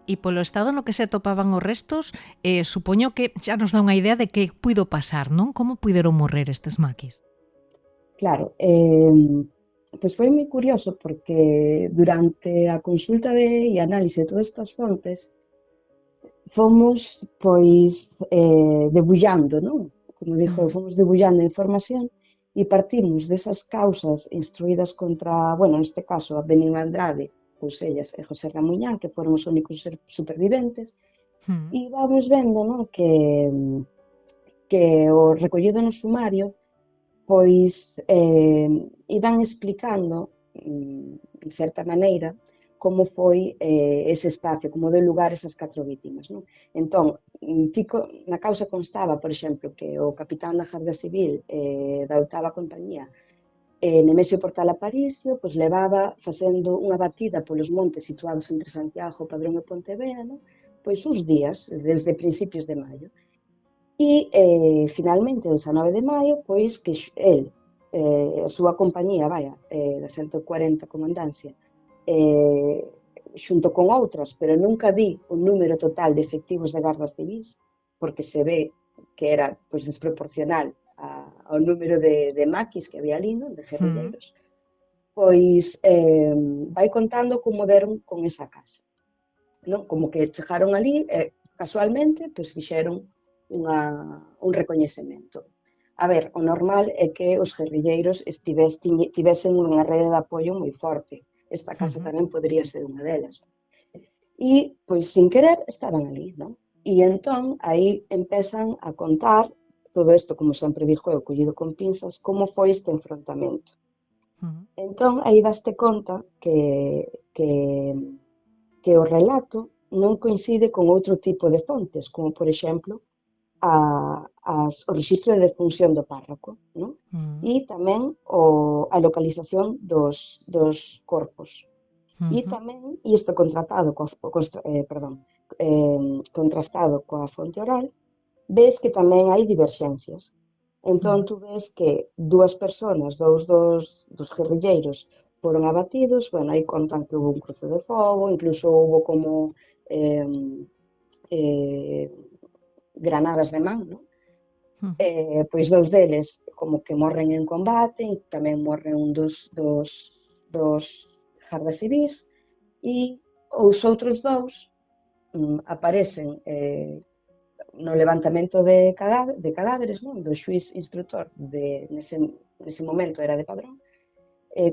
E polo estado no que se atopaban os restos, supoño que xa nos dá unha idea de que puido pasar, non? Como puideron morrer estes maquis? Claro, pois foi moi curioso porque durante a consulta e análise de todas estas fontes fomos pois debullando, non? Como dixo, fomos debullando a información e partimos desas causas instruídas contra, bueno, neste caso, a Benigno Andrade, pois ellas e José Ramuñán, que foron os únicos superviventes, e vamos vendo, non? Que o recollido no sumario pois iban explicando, de certa maneira, como foi ese espacio, como deu lugar esas 4 vítimas, non? Entón, na causa constaba, por exemplo, que o capitán da Garda Civil da 8ª compañía, Nemesio Portal Aparicio, pois levaba facendo unha batida polos montes situados entre Santiago, Padrón e Pontevea, non? Pois uns días, desde principios de maio. E, finalmente, o 19 de maio, pois que el, a súa compañía, da 140 Comandancia, xunto con outras, pero nunca di o número total de efectivos de gardas civis, porque se ve que era pois, desproporcional ao número de maquis que había ali, non? De guerrilleiros, pois vai contando como deron con esa casa. Non? Como que chegaron ali e, casualmente, pois fixeron un recoñecemento. A ver, o normal é que os guerrilleiros tivesen unha rede de apoio moi forte. Esta casa tamén podría ser unha delas. E, pois, sin querer, estaban ali, non? E entón, aí empezan a contar todo isto, como sempre dixo eu, collido con pinzas, como foi este enfrontamento. Entón, aí daste conta que o relato non coincide con outro tipo de fontes, como, por exemplo, o rexistro de defunción do párroco, non? E tamén a localización dos corpos. E tamén, e isto contrastado coa fonte oral, ves que tamén hai diverxencias. Entón, tú ves que 2 persoas, 2 dos guerrilleiros foron abatidos, bueno, aí contan que houve un cruce de fogo, incluso houve como granadas de man, non? Pois 2 deles como que morren en combate, e tamén morren un dos gardas civis, e os outros 2 aparecen no levantamento de cadáveres, non? Do xuiz instructor nese momento era de Padrón,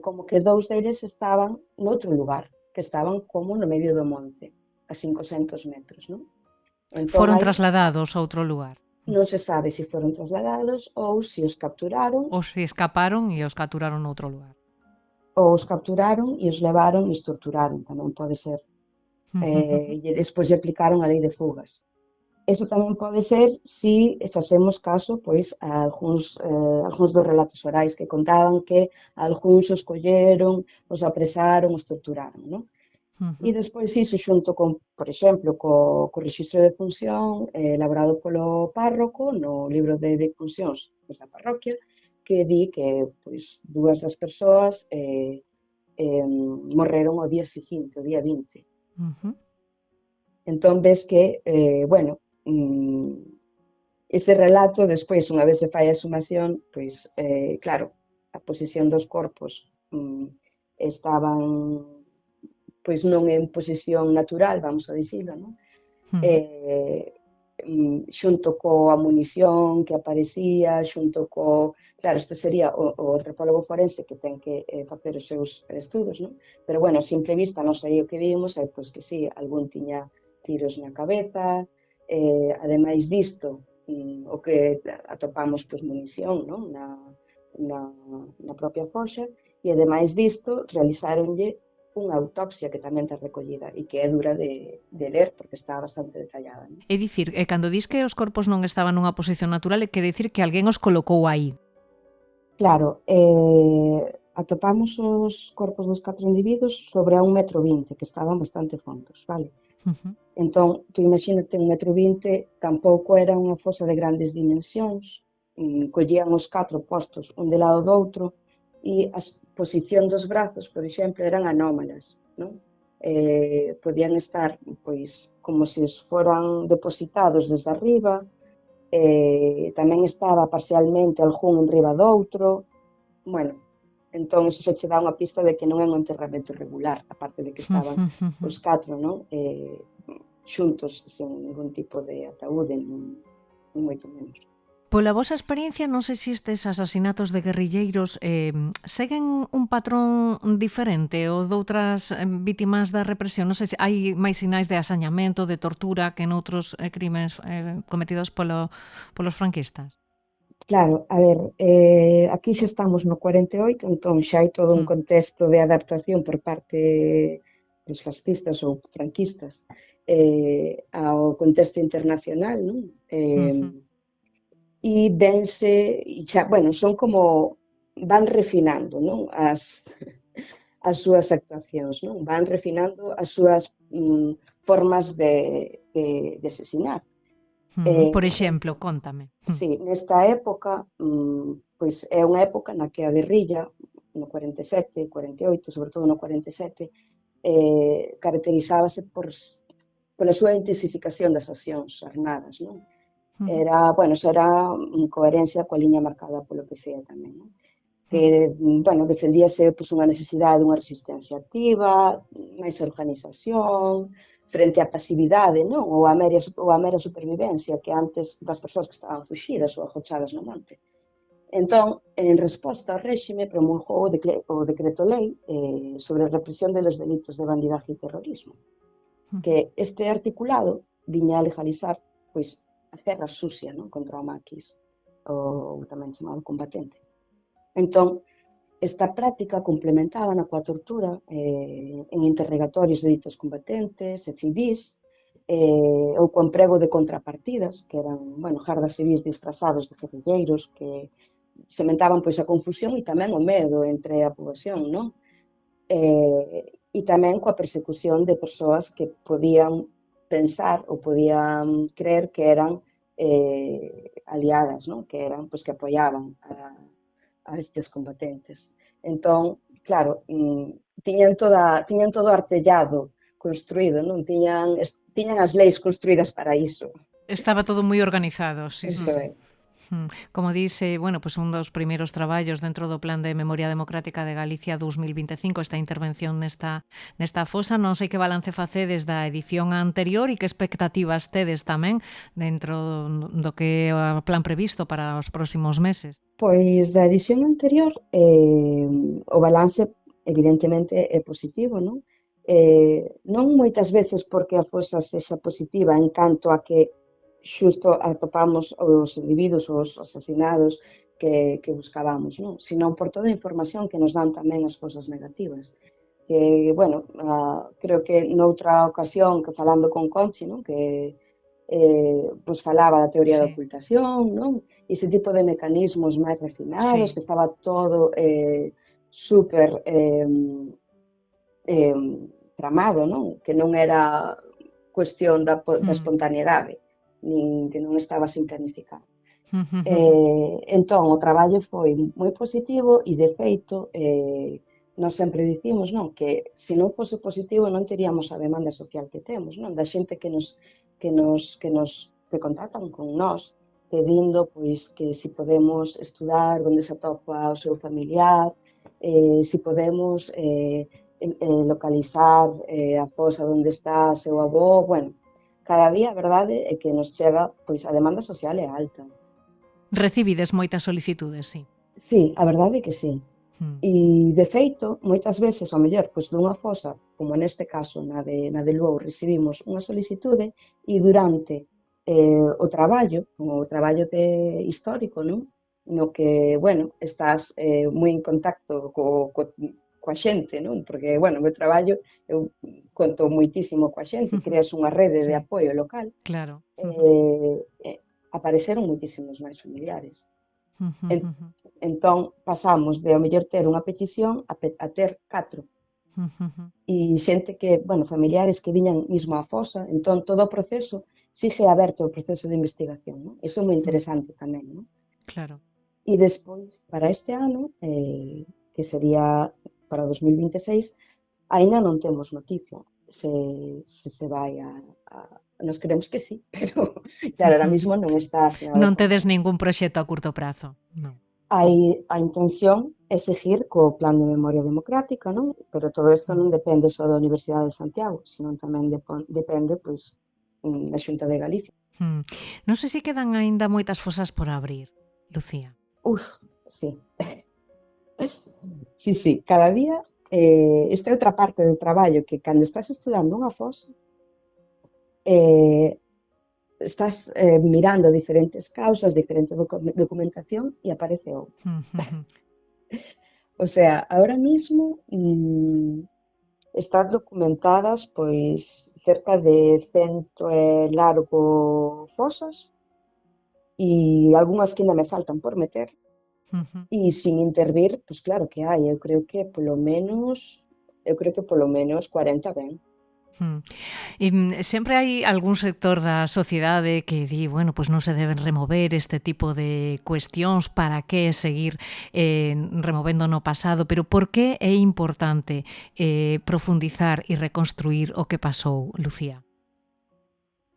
como que 2 deles estaban noutro lugar, que estaban como no medio do monte, a 500 metros, non? Entón, foron trasladados a outro lugar. Non se sabe se foron trasladados ou se os capturaron. Ou se escaparon e os capturaron noutro lugar. Ou os capturaron e os levaron e os torturaron, tamén pode ser. E despois lle aplicaron a lei de fugas. Eso tamén pode ser se facemos caso pois, a algúns dos relatos orais que contaban que algúns os colleron, os apresaron, os torturaron, non? E despois iso xunto con, por exemplo, co rexistro de defunción elaborado polo párroco no libro de defuncións da parroquia, que di que pois, 2 das persoas morreron o día seguinte, o día 20. Entón ves que, bueno, ese relato despois, unha vez se fai a sumación, pois, claro, a posición dos corpos estaban pois non en posición natural, vamos a dicilo, non? Xunto coa munición que aparecía, xunto co... Claro, isto sería o antropólogo forense que ten que facer os seus estudos, non? Pero, bueno, a simple vista, non sei o que vimos, pois que sí, algún tiña tiros na cabeza, ademais disto, o que atopamos, pois, munición, non? Na propia foxa, e ademais disto, realizáronlle unha autopsia que tamén está recollida e que é dura de ler porque está bastante detallada. Non? É dicir, cando dis que os corpos non estaban nunha posición natural, quere dicir que alguén os colocou aí. Claro, atopamos os corpos dos 4 individuos sobre a 1,20 m, que estaban bastante fondos, vale? Entón, tú imagínate, 1,20 m tampouco era unha fosa de grandes dimensións, collían os 4 postos un de lado do outro e a posición dos brazos, por exemplo, eran anómalas, non? Podían estar, pois, como se foran depositados desde arriba, tamén estaba parcialmente algún en riba do outro, bueno, entón iso se che dá unha pista de que non é un enterramento regular, aparte de que estaban os 4, non? Xuntos, sen ningún tipo de ataúde, non moito menos. Pola vosa experiencia, non sei se estes asasinatos de guerrilleiros seguen un patrón diferente ou doutras vítimas da represión. Non sei se hai máis sinais de asañamento, de tortura que noutros crimes cometidos polos franquistas. Claro, a ver, aquí xa estamos no 48, entón xa hai todo un contexto de adaptación por parte dos fascistas ou franquistas ao contexto internacional, non? E vense, xa, bueno, son como, van refinando, non? As súas actuacións, non? Van refinando as súas formas de asesinar. Por exemplo, contame. Sí, nesta época, pois é unha época na que a guerrilla, no 47, 48, sobre todo no 47, caracterizábase pola súa intensificación das accións armadas, non? Era, bueno, era en coherencia coa liña marcada polo PCE tamén, non? Que, bueno, defendíase pois, unha necesidade dunha resistencia activa, máis organización, frente á pasividade, non? Ou a mera supervivencia que antes das persoas que estaban fuxidas ou agochadas no monte. Entón, en resposta ao réxime, promulgou o decreto lei sobre a represión de los delitos de bandidaje e terrorismo, que este articulado viña a legalizar, pois, a guerra sucia, non? Contra o maquis, ou tamén chamado combatente. Entón, esta práctica complementábana coa tortura en interrogatorios de ditos combatentes e civís, ou co emprego de contrapartidas, que eran, bueno, gardas civís disfrazados de guerrilleiros que sementaban pois a confusión e tamén o medo entre a poboación, non? E tamén coa persecución de persoas que podían pensar ou podían creer que eran aliadas, non? Que eran, pois, que apoiaban a estes combatentes. Entón, claro, tiñan todo artellado construído, non? Tiñan as leis construídas para iso. Estaba todo moi organizado, sí. Eso é. Como dice, bueno, pues un dos primeiros traballos dentro do Plan de Memoria Democrática de Galicia 2025, esta intervención nesta fosa. Non sei que balance facedes da edición anterior e que expectativas tedes tamén dentro do que é o plan previsto para os próximos meses. Pois da edición anterior o balance evidentemente é positivo, non? Non moitas veces porque a fosa sexa positiva en canto a que xusto atopamos os individuos, os asesinados que buscábamos, non? Sino por toda a información que nos dan tamén as cosas negativas. Que, bueno, creo que noutra ocasión que falando con Conchi, non? Que pues falaba da teoría da ocultación, non? Ese tipo de mecanismos máis refinados, que estaba todo super tramado, non? Que non era cuestión da espontaneidade, nin que non estaba sin planificar. Entón, o traballo foi moi positivo e, de feito, nós sempre dicimos, non, que se non fose positivo non teríamos a demanda social que temos, non, da xente que contactan con nós pedindo pois que si podemos estudar onde se atopa o seu familiar, si podemos localizar a fosa onde está o seu avó. Bueno, cada día a verdade é que nos chega, pois a demanda social é alta. Recibides moitas solicitudes, sí? Sí, a verdade é que sí. E, de feito, moitas veces, ao mellor, pois dunha fosa, como neste caso, na de Luou, recibimos unha solicitude e durante o traballo histórico, non? No que, bueno, estás moi en contacto coa xente, non? Porque, bueno, o meu traballo, eu conto moitísimo coa xente, creas unha rede de apoio local. Claro. Apareceron moitísimos máis familiares. Entón, pasamos de, ao mellor, ter unha petición a ter 4. E xente que, bueno, familiares que viñan mesmo á fosa, entón todo o proceso sigue aberto o proceso de investigación, non? Iso é moi interesante tamén, non? Claro. E despois, para este ano, que sería para 2026, aínda non temos noticia se vai a... Nos queremos que sí, pero claro, ahora mismo non está asinado. Non tedes ningún proxecto a curto prazo, non? A intención é seguir co Plan de Memoria Democrática, non? Pero todo isto non depende só da Universidade de Santiago, senón tamén depende, pois, da Xunta de Galicia. Non sei se quedan aínda moitas fosas por abrir, Lucía. Sí. Sí, cada día, esta é outra parte do traballo, que cando estás estudando unha fosa, estás mirando diferentes causas, diferente documentación e aparece outra. O sea, ahora mismo están documentadas pois cerca de 100 e largo fosas e algunhas que ainda me faltan por meter. E sin intervir, pois claro que hai, eu creo que polo menos 40 ben. Sempre hai algún sector da sociedade que di, bueno, pois non se deben remover este tipo de cuestións, para que seguir removendo no pasado, pero por que é importante profundizar e reconstruir o que pasou, Lucía?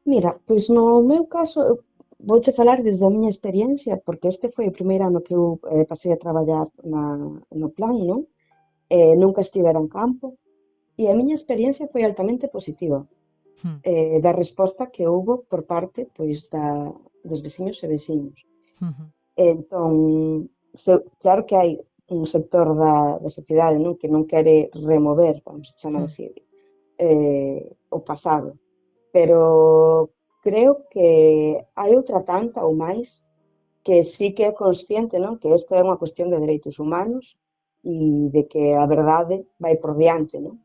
Mira, pois no meu caso, vouche falar desde a miña experiencia, porque este foi o primeiro ano que eu pasei a traballar no plan, non? Nunca estivera en campo, e a miña experiencia foi altamente positiva, da resposta que houbo por parte pois dos veciños e veciños. Entón, claro que hai un sector da sociedade, non, que non quere remover, vamos a chamar así, o pasado, pero creo que hai outra tanta ou máis que sí que é consciente, non, que isto é unha cuestión de dereitos humanos e de que a verdade vai por diante, non?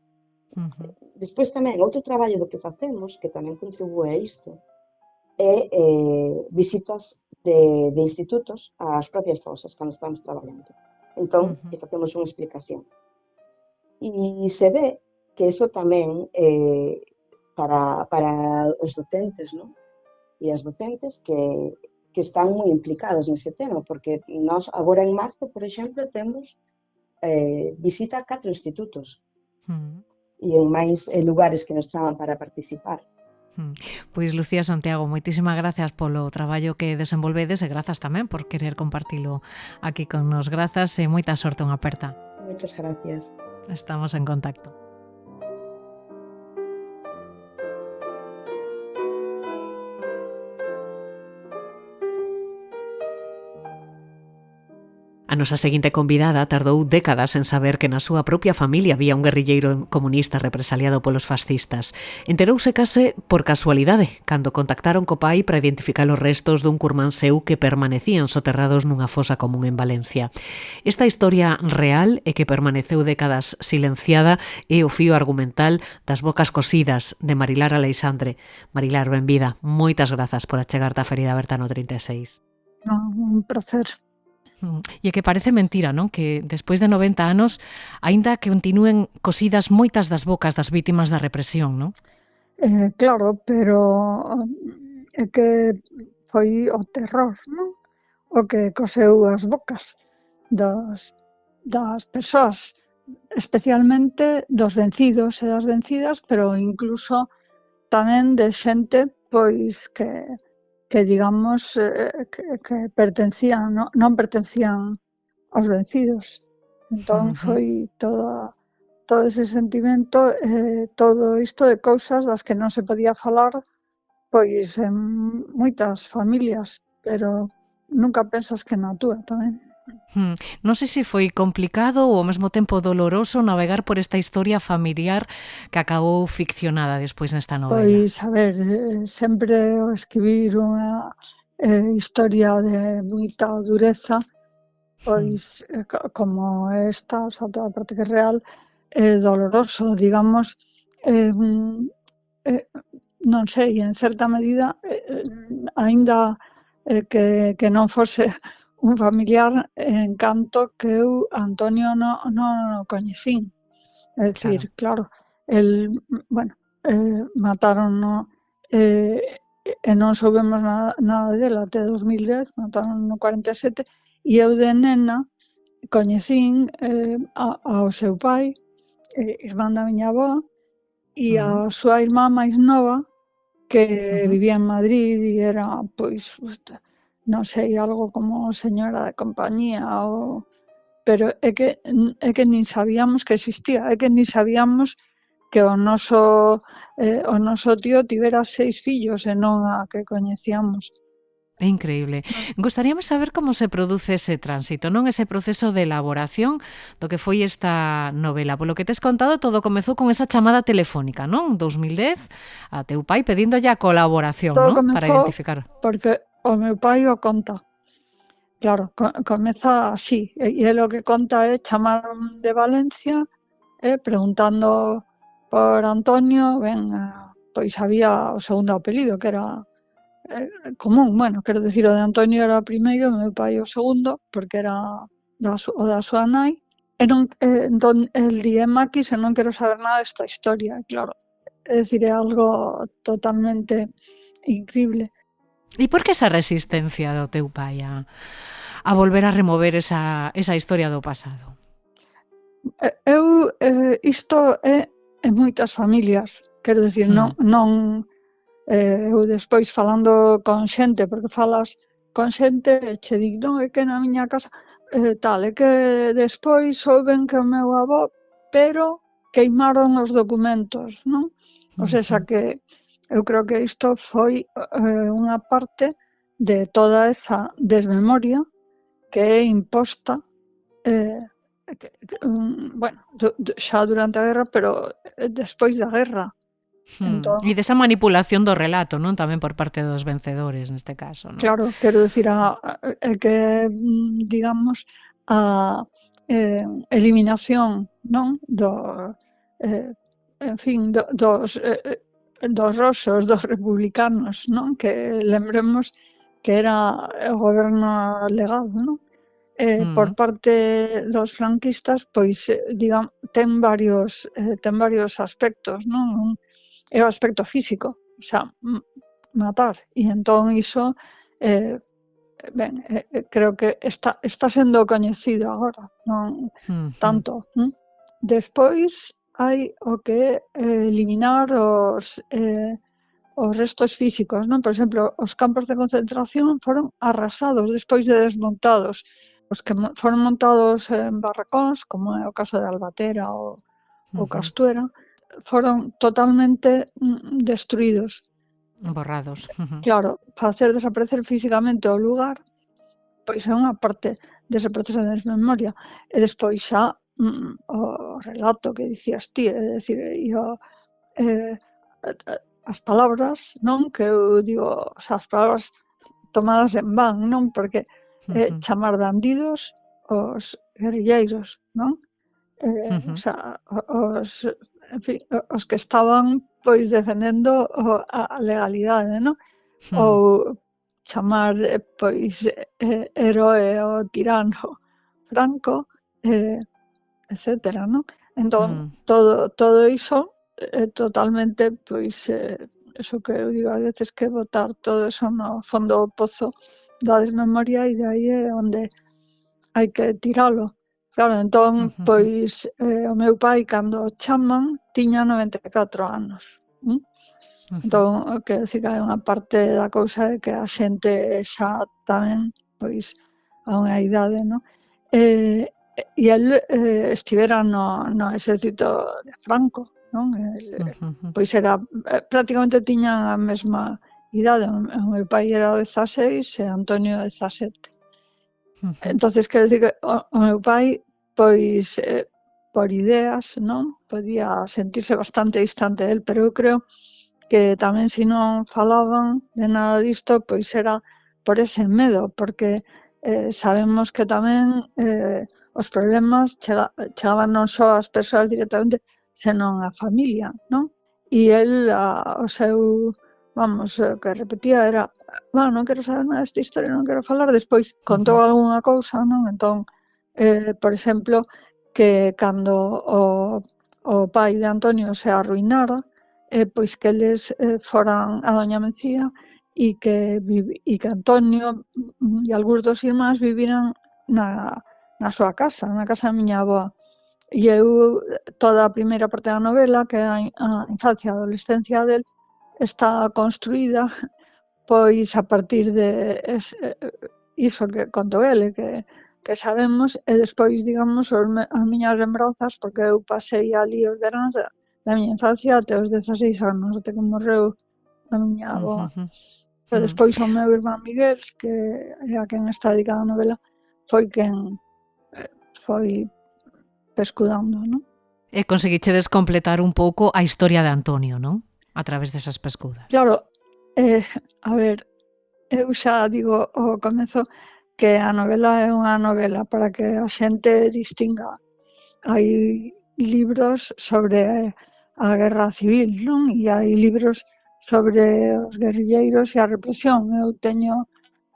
Despois tamén, outro traballo do que facemos, que tamén contribúe a isto, é visitas de institutos ás propias fosas cando estamos traballando. Entón, facemos unha explicación. E se ve que iso tamén para os docentes, non? E as docentes que están moi implicados nese tema, porque nós agora en marzo, por exemplo, temos visita a 4 institutos. E en máis lugares que nos chaman para participar. Pois Lucía Santiago, moitísimas gracias polo traballo que desenvolvedes e grazas tamén por querer compartilo aquí con nos. Grazas e moita sorte, unha aperta. Moitas gracias. Estamos en contacto. A nosa seguinte convidada tardou décadas en saber que na súa propia familia había un guerrilleiro comunista represaliado polos fascistas. Enterouse case por casualidade, cando contactaron co pai para identificar os restos dun curmán seu que permanecían soterrados nunha fosa común en Valencia. Esta historia real e que permaneceu décadas silenciada é o fío argumental das Bocas cosidas de Marilar Aleixandre. Marilar, benvida. Moitas grazas por achegarte á Ferida Aberta no 36. Un placer. E que parece mentira, non? Que despois de 90 anos aínda que continúen cosidas moitas das bocas das vítimas da represión, non? Claro, pero é que foi o terror, non? O que coseu as bocas das persoas, especialmente dos vencidos e das vencidas, pero incluso tamén de xente pois que digamos que pertencían, non pertencían aos vencidos. Entón foi todo ese sentimento, todo isto de cousas das que non se podía falar pois en moitas familias, pero nunca pensas que na túa tamén. Non sei se foi complicado ou ao mesmo tempo doloroso navegar por esta historia familiar que acabou ficcionada despois nesta novela. Pois, a ver, sempre ao escribir unha historia de moita dureza, pois como esta, o sea, toda a parte que é real, é doloroso, digamos, non sei, en certa medida, aínda que non fose un familiar, en canto que eu Antonio non o coñecín. É dicir, claro, el, bueno, mataron e non soubemos nada dela até 2010, mataron no 47, e eu de nena coñecín ao seu pai, irmán da miña avó, e a súa irmá máis nova, que vivía en Madrid e era, pois, non sei, algo como señora de compañía, pero é que nin sabíamos que existía, é que nin sabíamos que o noso tío tivera 6 fillos e non a que coñecíamos. É increíble. Gostaríame saber como se produce ese tránsito, non? Ese proceso de elaboración do que foi esta novela. Polo que tes contado, todo comezou con esa chamada telefónica, non? 2010, a teu pai pedíndolle a colaboración, todo non? Para identificar. Porque o meu pai o conta. Claro, comeza así. E lo que conta é chamaron de Valencia preguntando por Antonio, pois había o segundo apelido, que era común, bueno, quero dicir, o de Antonio era o primeiro, o meu pai o segundo, porque era o da súa nai, e non, entón, el di, Maquis, e non quero saber nada desta historia, claro, é dicir, é algo totalmente increíble. E por que esa resistencia do teu pai a volver a remover esa historia do pasado? Isto é en moitas familias, quero dicir, non eu despois falando con xente, porque falas con xente e che digo, non, é que na miña casa tal, é que despois souben que o meu avó, pero queimaron os documentos, non? O sea que eu creo que isto foi unha parte de toda esa desmemoria que é imposta bueno, xa durante a guerra, pero despois da guerra. Entón, e desa manipulación do relato, non? Tamén por parte dos vencedores, neste caso, non? Claro, quero dicir, que, digamos, a eliminación, non? En fin, dos rosos, dos republicanos, non? Que lembremos que era o goberno legal, non? Por parte dos franquistas, pois, digamos, ten varios aspectos, non? É o aspecto físico, o sea, matar, e entón iso creo que está sendo coñecido agora, non tanto. Despois hai o que é eliminar os restos físicos, non? Por exemplo, os campos de concentración foron arrasados despois de desmontados. Os que foron montados en barracóns, como é o caso de Albatera ou Castuera, foron totalmente destruídos. Borrados. Claro, facer desaparecer físicamente o lugar, pois é unha parte dese proceso de desmemoria. E despois xa o relato que dicías ti, é dicir, as palabras, non? Que eu digo, as palabras tomadas en van, non? Porque chamar bandidos os guerrilleiros, non? En fin, os que estaban pois defendendo a legalidade, non? Ou chamar pois heroe o tirano Franco, etcétera, non? Entón, todo iso é totalmente, pois, eso que eu digo a veces, que botar todo eso no fondo do pozo da desmemoria, e de aí é onde hai que tiralo. Claro, entón, pois, o meu pai, cando chaman, tiña 94 anos. Entón, quero dicir que hai unha parte da cousa é que a xente xa tamén, pois, a unha idade, non? E el estivera no exército de Franco, non? Pois era, prácticamente tiñan a mesma idade. O meu pai era 16 e Antonio 17. Entonces, quero dicir que o meu pai, pois, por ideas, non? Podía sentirse bastante distante del, pero eu creo que tamén, se non falaban de nada disto, pois era por ese medo, porque sabemos que tamén os problemas chegaban non só ás persoas directamente, senón á familia, non? E el, o seu, vamos, o que repetía era, non quero saber nada desta historia, non quero falar. Despois contou algunha cousa, non? Entón, por exemplo, que cando o pai de Antonio se arruinara, pois que eles foran a Doña Mencía e que Antonio e algúns dos irmáns viviran na súa casa, na casa da miña avoa. E eu, toda a primeira parte da novela, que é a infancia e a adolescencia del, está construída pois a partir de iso que contou ele, que sabemos, e despois, digamos, as miñas lembranzas, porque eu pasei ali os veráns da miña infancia até os 16 anos, até que morreu a miña avoa. E despois o meu irmán Miguel, que é a quen está dedicada a novela, foi quen foi pescudando, non? E conseguichedes completar un pouco a historia de Antonio, non? A través desas pescudas. Claro, a ver, eu xa digo ao comezo que a novela é unha novela para que a xente distinga. Hai libros sobre a guerra civil, non? E hai libros sobre os guerrilleiros e a represión. Eu teño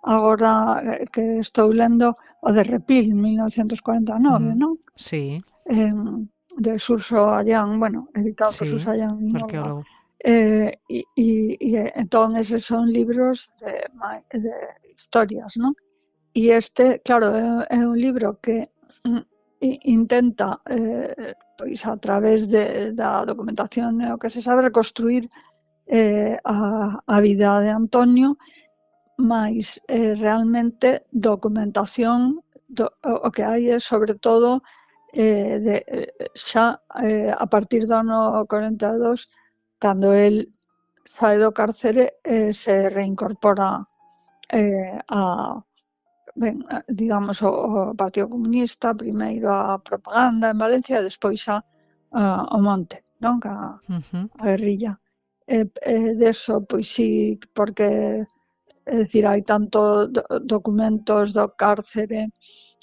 agora que estou lendo o de Repil, 1949, non? Sí. De Xurxo Allán, bueno, editado por Xurxo Allán. Arqueólogo. E entón, eses son libros de historias, non? E este, claro, é un libro que intenta, pois a través da documentación e o que se sabe, reconstruir a vida de Antonio, mais realmente documentación, o que hai é sobre todo xa a partir do ano 42, cando el sae do cárcere, se reincorpora digamos, o Partido Comunista, primeiro a propaganda en Valencia e despois xa o monte, non? A guerrilla. Deso, pois sí, porque, é dicir, hai tanto documentos do cárcere,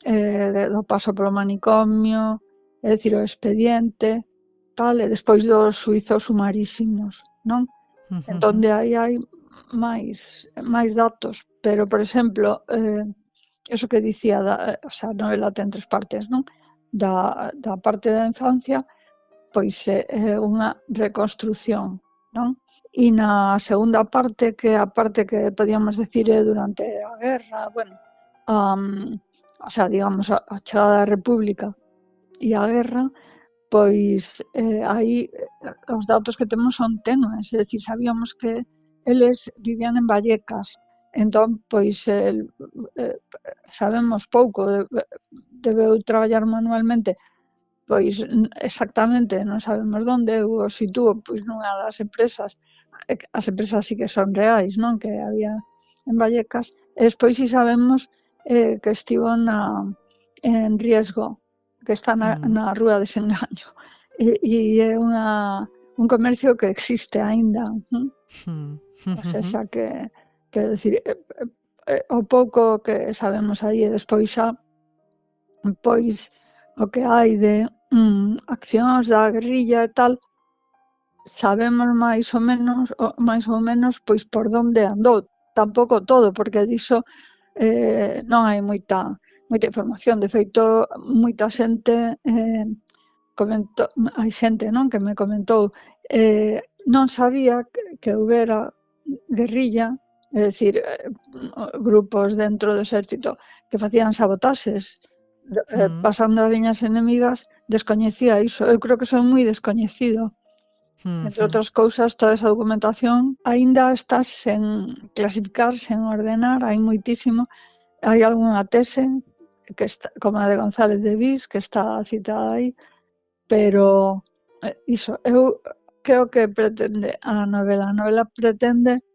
do paso polo manicomio, é dicir, o expediente, tal, e despois dos suizos sumarísimos, non? Entón, de aí hai máis datos, pero, por exemplo, eso que dicía, a novela ten 3 partes, non? Da parte da infancia, pois é unha reconstrución, non? E na segunda parte, que é a parte que podíamos decir durante a guerra, bueno, digamos, a chegada da República e a guerra, pois aí os datos que temos son tenues, é dicir, sabíamos que eles vivían en Vallecas, entón, pois, sabemos pouco, debeu traballar manualmente, pois exactamente non sabemos onde, o sitúo pois nunha das empresas, as empresas sí que son reais, non, que había en Vallecas, e despois si sabemos que estivo en Riesgo, que está na Rúa de Sengaño, e é un comercio que existe aínda, o sea, que decir, o pouco que sabemos aí, e despois xa, pois, o que hai de accións da guerrilla e tal, sabemos máis ou menos pois por onde andou, tampouco todo, porque diso non hai moita información. De feito, moita xente comentou, hai xente, non, que me comentou, non sabía que houbera guerrilla, é dicir, grupos dentro do exército que facían sabotaxes pasando as liñas enemigas, descoñecía iso. Eu creo que son moi descoñecido. Entre outras cousas, toda esa documentación aínda está sen clasificar, sen ordenar, hai moitísimo. Hai algunha tese, que está, como a de González de Vis, que está citada aí, pero iso, eu creo que pretende a novela. A novela pretende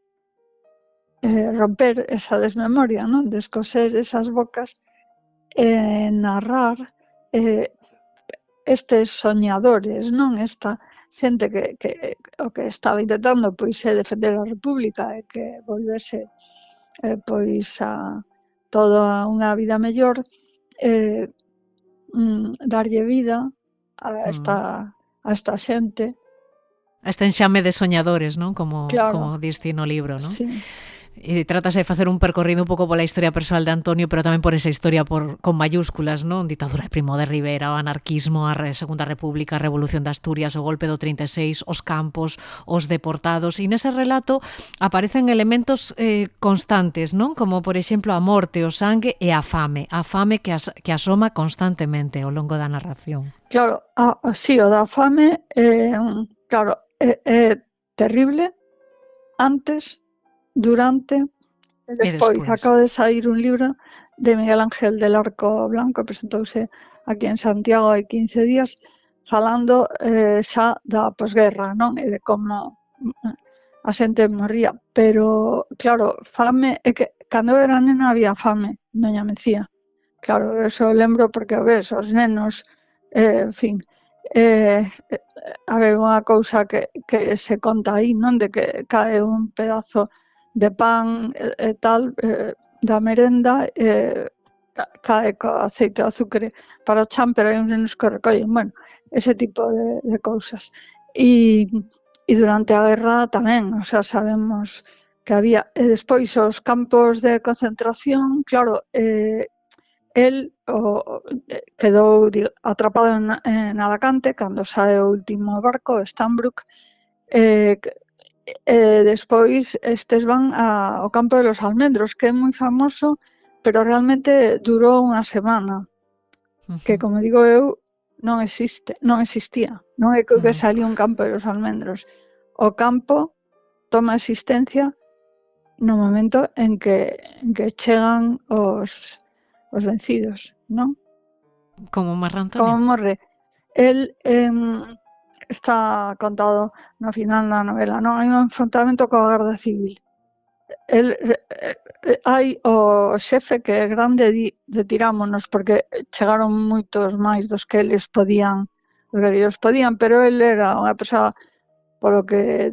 romper esa desmemoria, non? Descoser esas bocas e narrar estes soñadores, non? Esta xente que o que estaba intentando pois é defender a República e que volvese pois a toda unha vida mellor, darlle vida a esta xente. A este enxame de soñadores, non? Como diste no libro, non? Sí. E trátase de facer un percorrido un pouco pola historia persoal de Antonio, pero tamén por esa historia con mayúsculas, non? Ditadura de Primo de Rivera, o anarquismo, a Segunda República, a Revolución de Asturias, o golpe do 36, os campos, os deportados, e nese relato aparecen elementos constantes, non? Como, por exemplo, a morte, o sangue e a fame que asoma constantemente ao longo da narración. Claro, sí, o da fame, claro, é terrible antes, durante e despois. Acaba de sair un libro de Miguel Ángel del Arco Blanco, presentouse aquí en Santiago hai 15 días, falando xa da posguerra, non? E de como a xente morría. Pero, claro, fame, é que cando eu era nena había fame, Doña Mencía. Claro, eso lembro porque, ves, os nenos, en fin, a ver, unha cousa que se conta aí, non? De que cae un pedazo de pan e tal, da merenda, cae co aceite de azúcar para o chan, pero hai uns nenos que recollen, bueno, ese tipo de cousas. E durante a guerra tamén, o sea, sabemos que había, e despois os campos de concentración, claro, el quedou atrapado en Alacante cando sae o último barco, Stanbrook, despois estes van ao campo de los Almendros, que é moi famoso, pero realmente durou unha semana, que, como digo eu, non existía. Non é que houvese ali un campo de los Almendros. O campo toma existencia no momento en que chegan os vencidos, non? Como morre Antonio? Como morre. El está contado no final da novela, non? Hai un enfrontamento coa Garda Civil. Hai o xefe que é grande, retirámonos, porque chegaron moitos máis dos que eles podían, pero el era unha persoa, polo que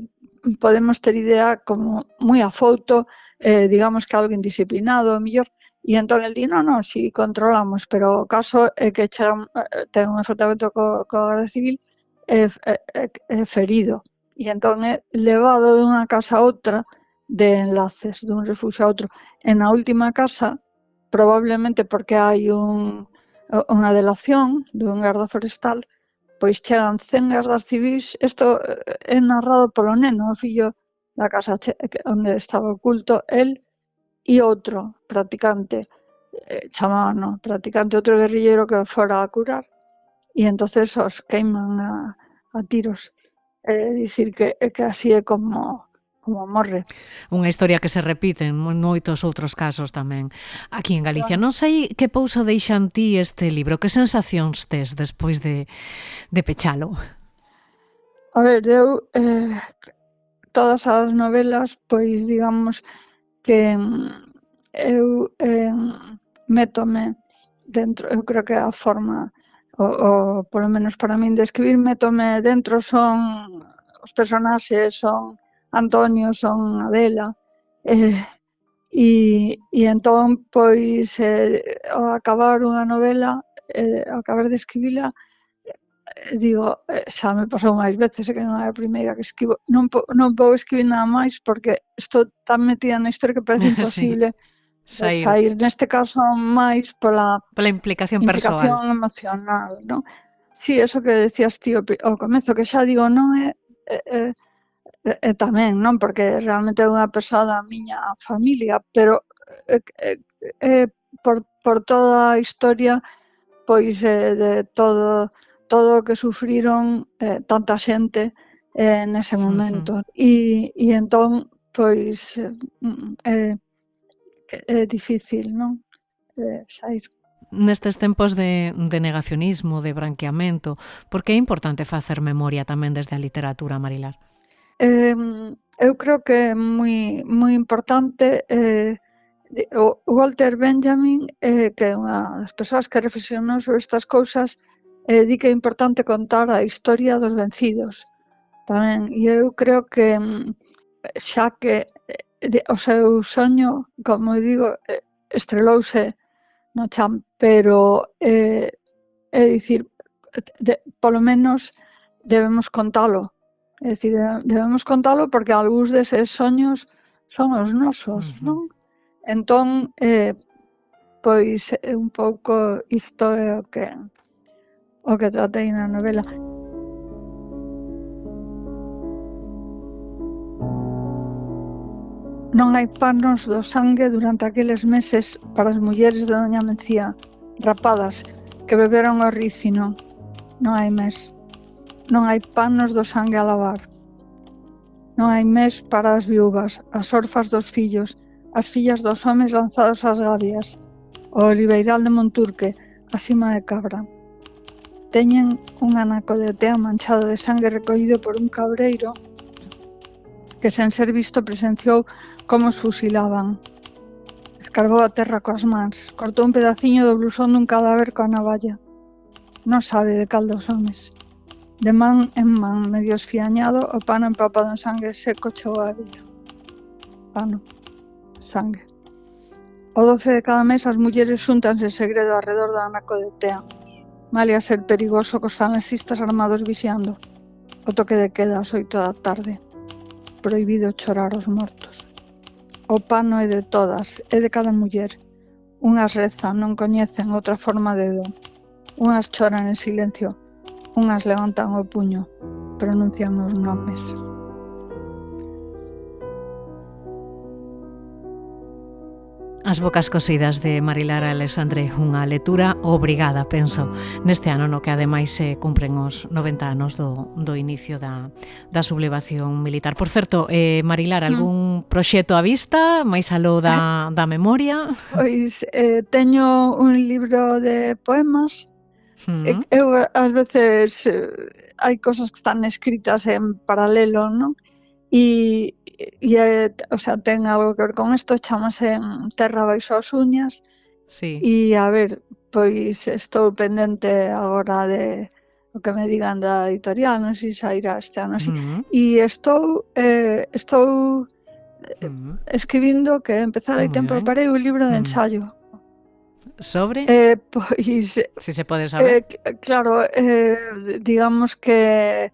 podemos ter idea, como moi afouto, digamos que algo indisciplinado, mellor, e entón el di, non, si controlamos, pero o caso é que ten un enfrontamento coa Garda Civil, é ferido, e entón é levado dunha casa a outra de enlaces, dun refugio a outro. E na última casa, probablemente porque hai unha delación dun garda forestal, pois chegan 100 gardas civis. Isto é narrado polo neno, o fillo da casa onde estaba oculto, el e outro practicante, chamaban practicante, outro guerrilleiro que fora a curar, e entonces os queiman a tiros. Dicir que así é como morre. Unha historia que se repite en moitos outros casos tamén. Aquí en Galicia, non sei que pouso deixa en ti este libro, que sensacións tes despois de pechalo? A ver, eu todas as novelas, pois digamos que eu métome dentro, eu creo que a forma, o polo menos para min de escribir, métome dentro, son os personaxes, son Antonio, son Adela, e entón, pois, ao acabar unha novela, ao acabar de escribila, digo, xa me pasou máis veces, que non é a primeira que escribo, non vou escribir nada máis porque estou tan metida na historia que parece imposible sair. Neste caso, máis pola implicación persoal, emocional, non? Si, eso que decías ti ao comezo, que xa digo, non é tamén, non? Porque realmente é unha persoa da miña familia, pero por toda a historia, pois de todo o que sufriron tanta xente nese momento. E entón, pois é difícil, non? Sair. Nestes tempos de negacionismo, de branqueamento, por que é importante facer memoria tamén desde a literatura, Marilar? Eu creo que é moi importante. Walter Benjamin, que é unha das persoas que reflexionou sobre estas cousas, di que é importante contar a historia dos vencidos tamén, e eu creo que xa que o seu soño, como digo, estrelouse no chan, pero é dicir, polo menos debemos contalo. É dicir, debemos contalo porque algúns deses soños son os nosos, non? Entón, pois un pouco isto é o que tratei na novela. Non hai panos do sangue durante aqueles meses para as mulleres de Doña Mencía, rapadas, que beberon o rícino. Non hai mes. Non hai panos do sangue a lavar. Non hai mes para as viúvas, as orfas dos fillos, as fillas dos homes lanzados ás gabias, o oliveiral de Monturque, a cima de Cabra. Teñen un anaco de tea manchado de sangue recollido por un cabreiro que, sen ser visto, presenciou como os fusilaban. Escarbou a terra coas mans, cortou un pedaciño do blusón dun cadáver coa navalla. Non sabe de cal dos homes. De man en man, medio esfiañado, o pano empapado en sangue seco chegou á villa. Pano, sangue. O 12 de cada mes as mulleres xúntanse en segredo arredor do anaco de tea. Malia ser perigoso cos falangistas armados vixiando. O toque de queda ás 8 da tarde. Prohibido chorar os mortos. O pano é de todas, é de cada muller. Unhas rezan, non coñecen outra forma de do. Unhas choran en silencio. Unhas levantan o puño, pronuncian os nomes. As bocas cosidas de Marilar Alexandre, unha lectura obrigada, penso, neste ano no que ademais se cumpren os 90 anos do inicio da sublevación militar. Por certo, Marilar, algún proxecto á vista, máis aló da memoria? Pois teño un libro de poemas. Eu, ás veces, hai cosas que están escritas en paralelo, non? E o sea, ten algo que ver con isto, chamase Terra baixo as uñas. Sí. E, a ver, pois estou pendente agora de o que me digan da editorial, non sei se sairá este ano así. E estou escribindo, que empezar hai tempo, parei un libro de ensayo. Sobre? Pois... Si se pode saber. Claro, digamos que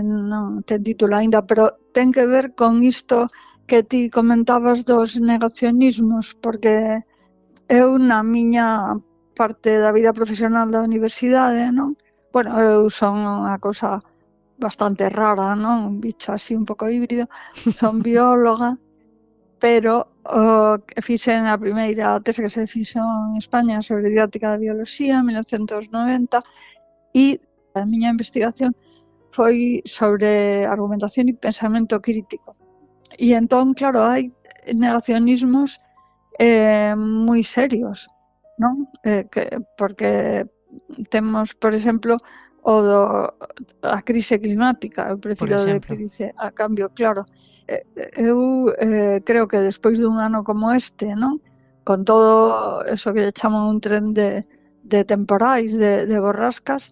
non ten título aínda, pero ten que ver con isto que ti comentabas dos negacionismos, porque eu na miña parte da vida profesional da universidade, non? Bueno, eu son unha cousa bastante rara, non? Un bicho así un pouco híbrido. Son bióloga, pero fixen a primeira tese que se fixo en España sobre didáctica da bioloxía en 1990 e a miña investigación foi sobre argumentación e pensamento crítico. E entón, claro, hai negacionismos moi serios, non? Porque temos, por exemplo, a crise climática, eu prefiro de crise a cambio, claro. Eu creo que despois dun ano como este, non? Con todo eso que chaman un tren de temporais, de borrascas,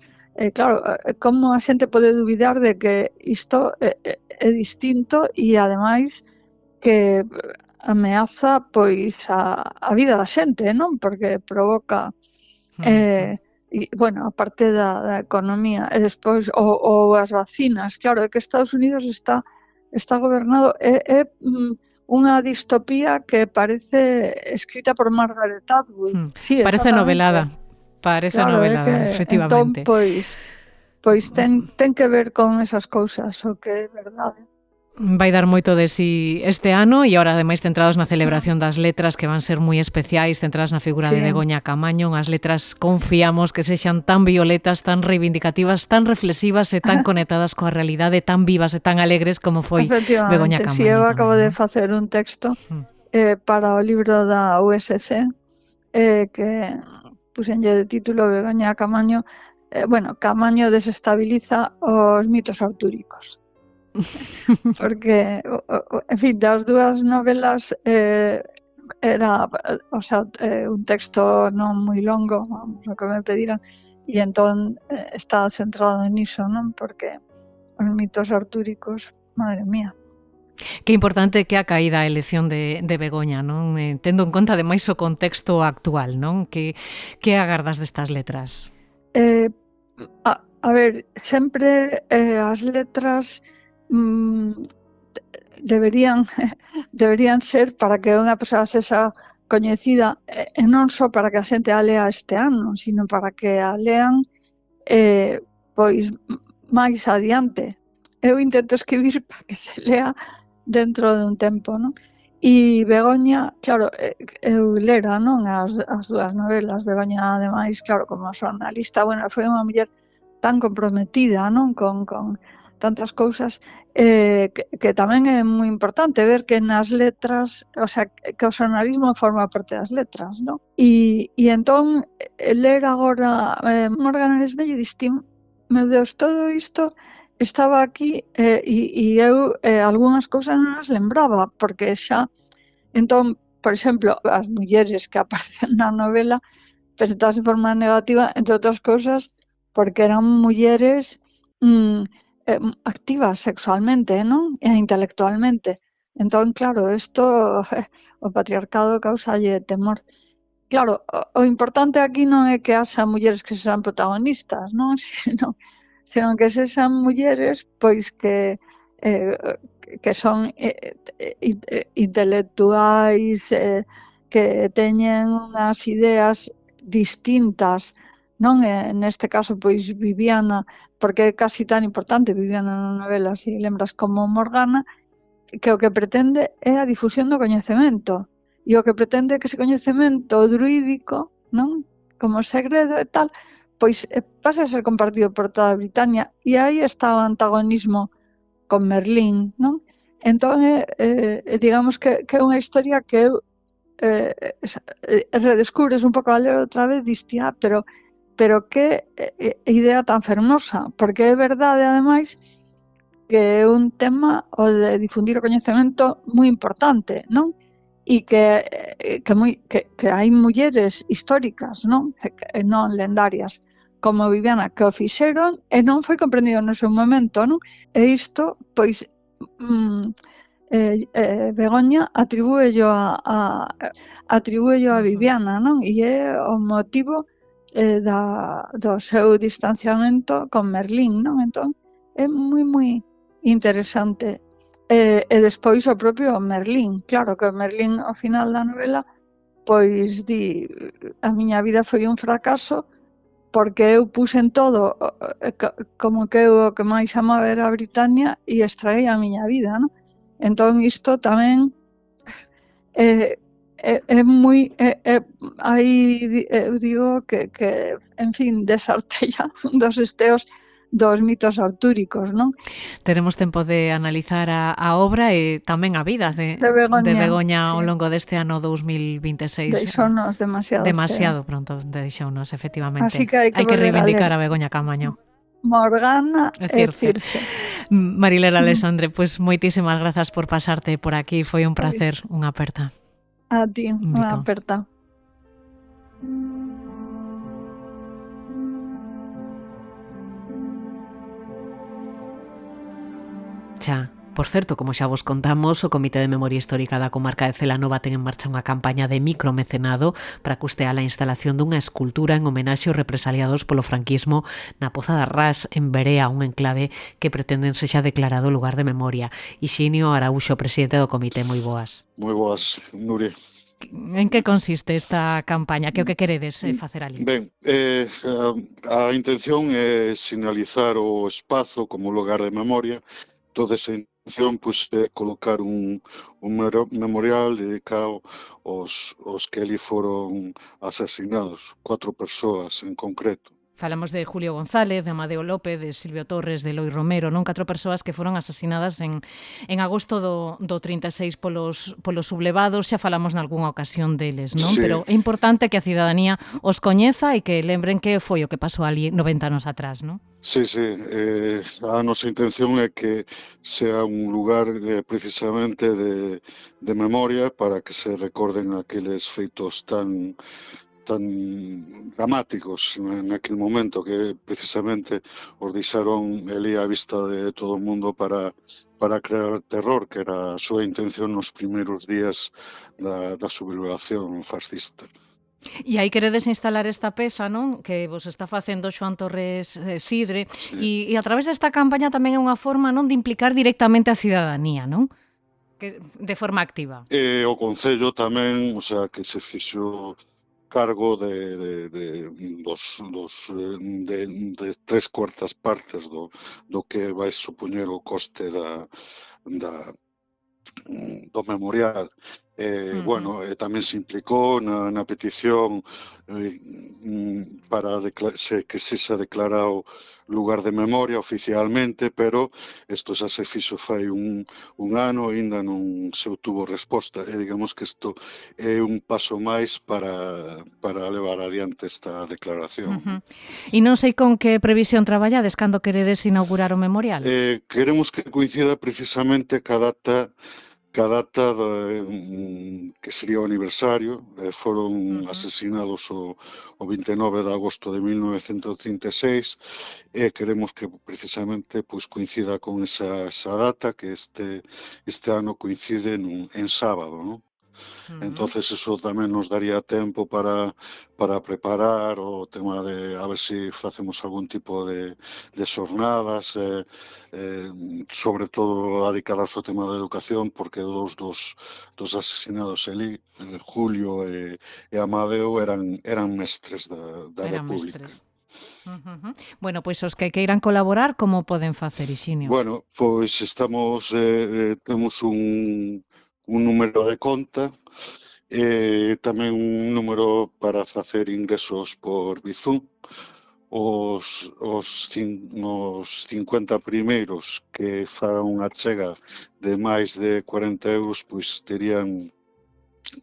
claro, como a xente pode dubidar de que isto é distinto e, ademais, que ameaza pois a vida da xente, non? Porque provoca e, bueno, a parte da economía e despois ou as vacinas, claro, é que Estados Unidos está gobernado, é unha distopía que parece escrita por Margaret Atwood. Sí, parece novelada, claro, efectivamente. Entón, pois ten que ver con esas cousas, o que é verdade. Vai dar moito de si este ano e agora ademais centrados na celebración das letras que van ser moi especiais, centradas na figura de Begoña Caamaño, unhas letras confiamos que sexan tan violetas, tan reivindicativas, tan reflexivas e tan conectadas coa realidade, tan vivas e tan alegres como foi Begoña Caamaño. Si eu acabo de facer un texto para o libro da USC que puxenlle de título Begoña Caamaño, Caamaño desestabiliza os mitos artúricos. Porque, en fin, das dúas novelas era, un texto non moi longo, vamos, o que me pediran, e entón está centrado niso, non? Porque os mitos artúricos, madre mía. Que importante que a caída a elección de Begoña, non? Tendo en conta ademais o contexto actual, non? Que agardas destas letras? A ver, sempre as letras deberían ser para que unha persoa sexa coñecida, e non só para que a xente a lea este ano, sino para que a lean pois máis adiante. Eu intento escribir para que se lea dentro de un tempo, non? E Begoña, claro, eu lera, non, as dúas novelas. Begoña, ademais, claro, como xornalista, foi unha muller tan comprometida, non, con tantas cousas, que tamén é moi importante ver que nas letras, que o xornalismo forma parte das letras, non? E entón, ler agora Morgana Nesmelle distín, meu Deus, todo isto estaba aquí e eu algunhas cousas non as lembraba, porque xa, entón, por exemplo, as mulleres que aparecen na novela presentadas de forma negativa, entre outras cousas, porque eran mulleres activas sexualmente, non? E intelectualmente. Entón, claro, isto o patriarcado causalle temor. Claro, o importante aquí non é que haxa mulleres que sexan protagonistas, non? Sino que sexan mulleres pois que son intelectuais, que teñen unhas ideas distintas, non? Neste caso, pois, Viviana, porque é casi tan importante Viviana na novela, se lembras, como Morgana, que o que pretende é a difusión do coñecemento, e o que pretende é que ese coñecemento druídico, non? Como segredo e tal, pois pasa a ser compartido por toda Britania, e aí está o antagonismo con Merlín, non? Entón, digamos que é unha historia que eu redescubres un pouco a ler outra vez, diste, pero que idea tan fermosa, porque é verdade, ademais, que é un tema o de difundir o coñecemento moi importante, non? E que hai mulleres históricas, non? Non lendarias, como Viviana, que o fixeron e non foi comprendido no seu momento, non? E isto, pois, Begoña atribúello a Viviana, non? E é o motivo do seu distanciamento con Merlín, non? Entón, é moi interesante. E despois o propio Merlín, claro que o Merlín ao final da novela pois di, a miña vida foi un fracaso porque eu puxen todo como que eu o que máis amaba era a Britania e estraguei a miña vida, non? Entón isto tamén é moi, aí eu digo que en fin, desartella un dos esteos dos mitos artúricos, non? Teremos tempo de analizar a obra e tamén a vida de Begoña ao longo deste ano 2026. Deixounos demasiado pronto, deixounos, efectivamente. Así que hai que reivindicar a Begoña Caamaño. Morgana e Circe. Mariler Alexandre, pues moitísimas grazas por pasarte por aquí, foi un placer, unha aperta. A ti, unha aperta. Xa. Por certo, como xa vos contamos, o Comité de Memoria Histórica da Comarca de Celanova ten en marcha unha campaña de micromecenado para custear a instalación dunha escultura en homenaxe aos represaliados polo franquismo na Poza da Ras, en Berea, un enclave que pretenden sexa declarado lugar de memoria. Hixinio Araúxo, presidente do comité, moi boas. Moi boas, Nuria. En que consiste esta campaña? Que o que queredes facer ali? Ben, a intención é sinalizar o espazo como lugar de memoria. Toda esa intención é colocar un memorial dedicado aos que ali foron asesinados, 4 persoas en concreto. Falamos de Julio González, de Amadeo López, de Silvio Torres, de Eloi Romero, non? 4 persoas que foron asasinadas en agosto do 36 polos sublevados. Xa falamos nalgúnha ocasión deles, non? Sí. Pero é importante que a cidadanía os coñeza e que lembren que foi o que pasou ali 90 anos atrás, non? Sí. A nosa intención é que sea un lugar precisamente de memoria para que se recorden aqueles feitos tan dramáticos naquele momento, que precisamente os deixaron ali á vista de todo o mundo para crear terror, que era a súa intención nos primeiros días da sublevación fascista. E aí queredes instalar esta peza, non? Que vos está facendo Xoán Torres Cidre, sí. E a través desta campaña tamén é unha forma, non, de implicar directamente a cidadanía, non? Que de forma activa. O Concello tamén, o sea, que se fixo cargo de 3/4 partes do que vai supoñer o coste do memorial. Bueno, tamén se implicou na petición para que sexa declarado lugar de memoria oficialmente, pero isto xa se fixo fai un ano e ainda non se obtuvo resposta. E digamos que isto é un paso máis para levar adiante esta declaración. E non sei con que previsión traballades cando queredes inaugurar o memorial? Queremos que coincida precisamente ca data que sería o aniversario. Foron asesinados o 29 de agosto de 1936 e queremos que precisamente coincida con esa data, que este ano coincide en sábado, non? Entonces eso tamén nos daría tempo para preparar o tema de a ver se facemos algún tipo de xornadas, sobre todo dedicadas ao tema da educación, porque dos asesinados ali, Julio e Amadeo, eran mestres da República. Bueno, pois os que queiran colaborar, como poden facer, Hixinio? Bueno, pois temos un número de conta, tamén un número para facer ingresos por Bizum. Os 50 primeiros que fagan unha chega de máis de 40 euros, pois terían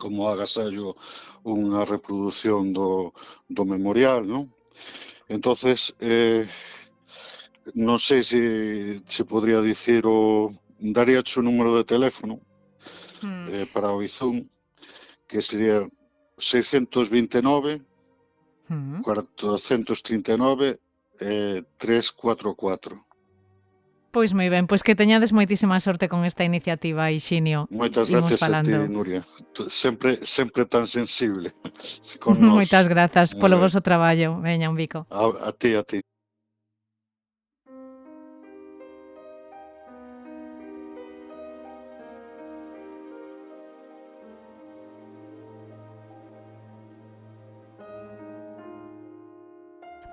como agasallo unha reproducción do memorial, non? Entonces, non sei se podría dicir daría o número de teléfono para o Bizum, que sería 629 439 344. Pois moi ben, pois que teñades moitísima sorte con esta iniciativa, Hixinio. Moitas gracias a ti, Nuria. Sempre tan sensible con nós. Moitas grazas polo voso traballo. Veña, un bico. A ti.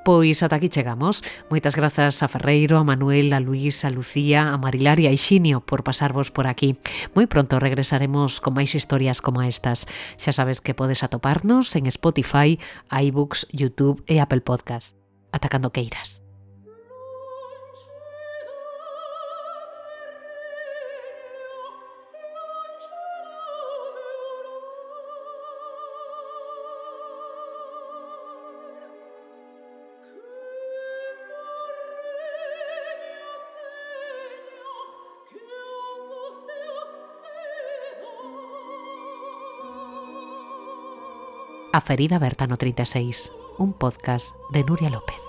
Pois ata aquí chegamos. Moitas grazas a Ferreiro, a Manuel, a Luís, a Lucía, a Marilar e a Hixinio por pasarvos por aquí. Moi pronto regresaremos con máis historias como estas. Xa sabes que podes atoparnos en Spotify, iBooks, YouTube e Apple Podcast. Ata cando queiras. A ferida aberta no 36, un podcast de Nuria López.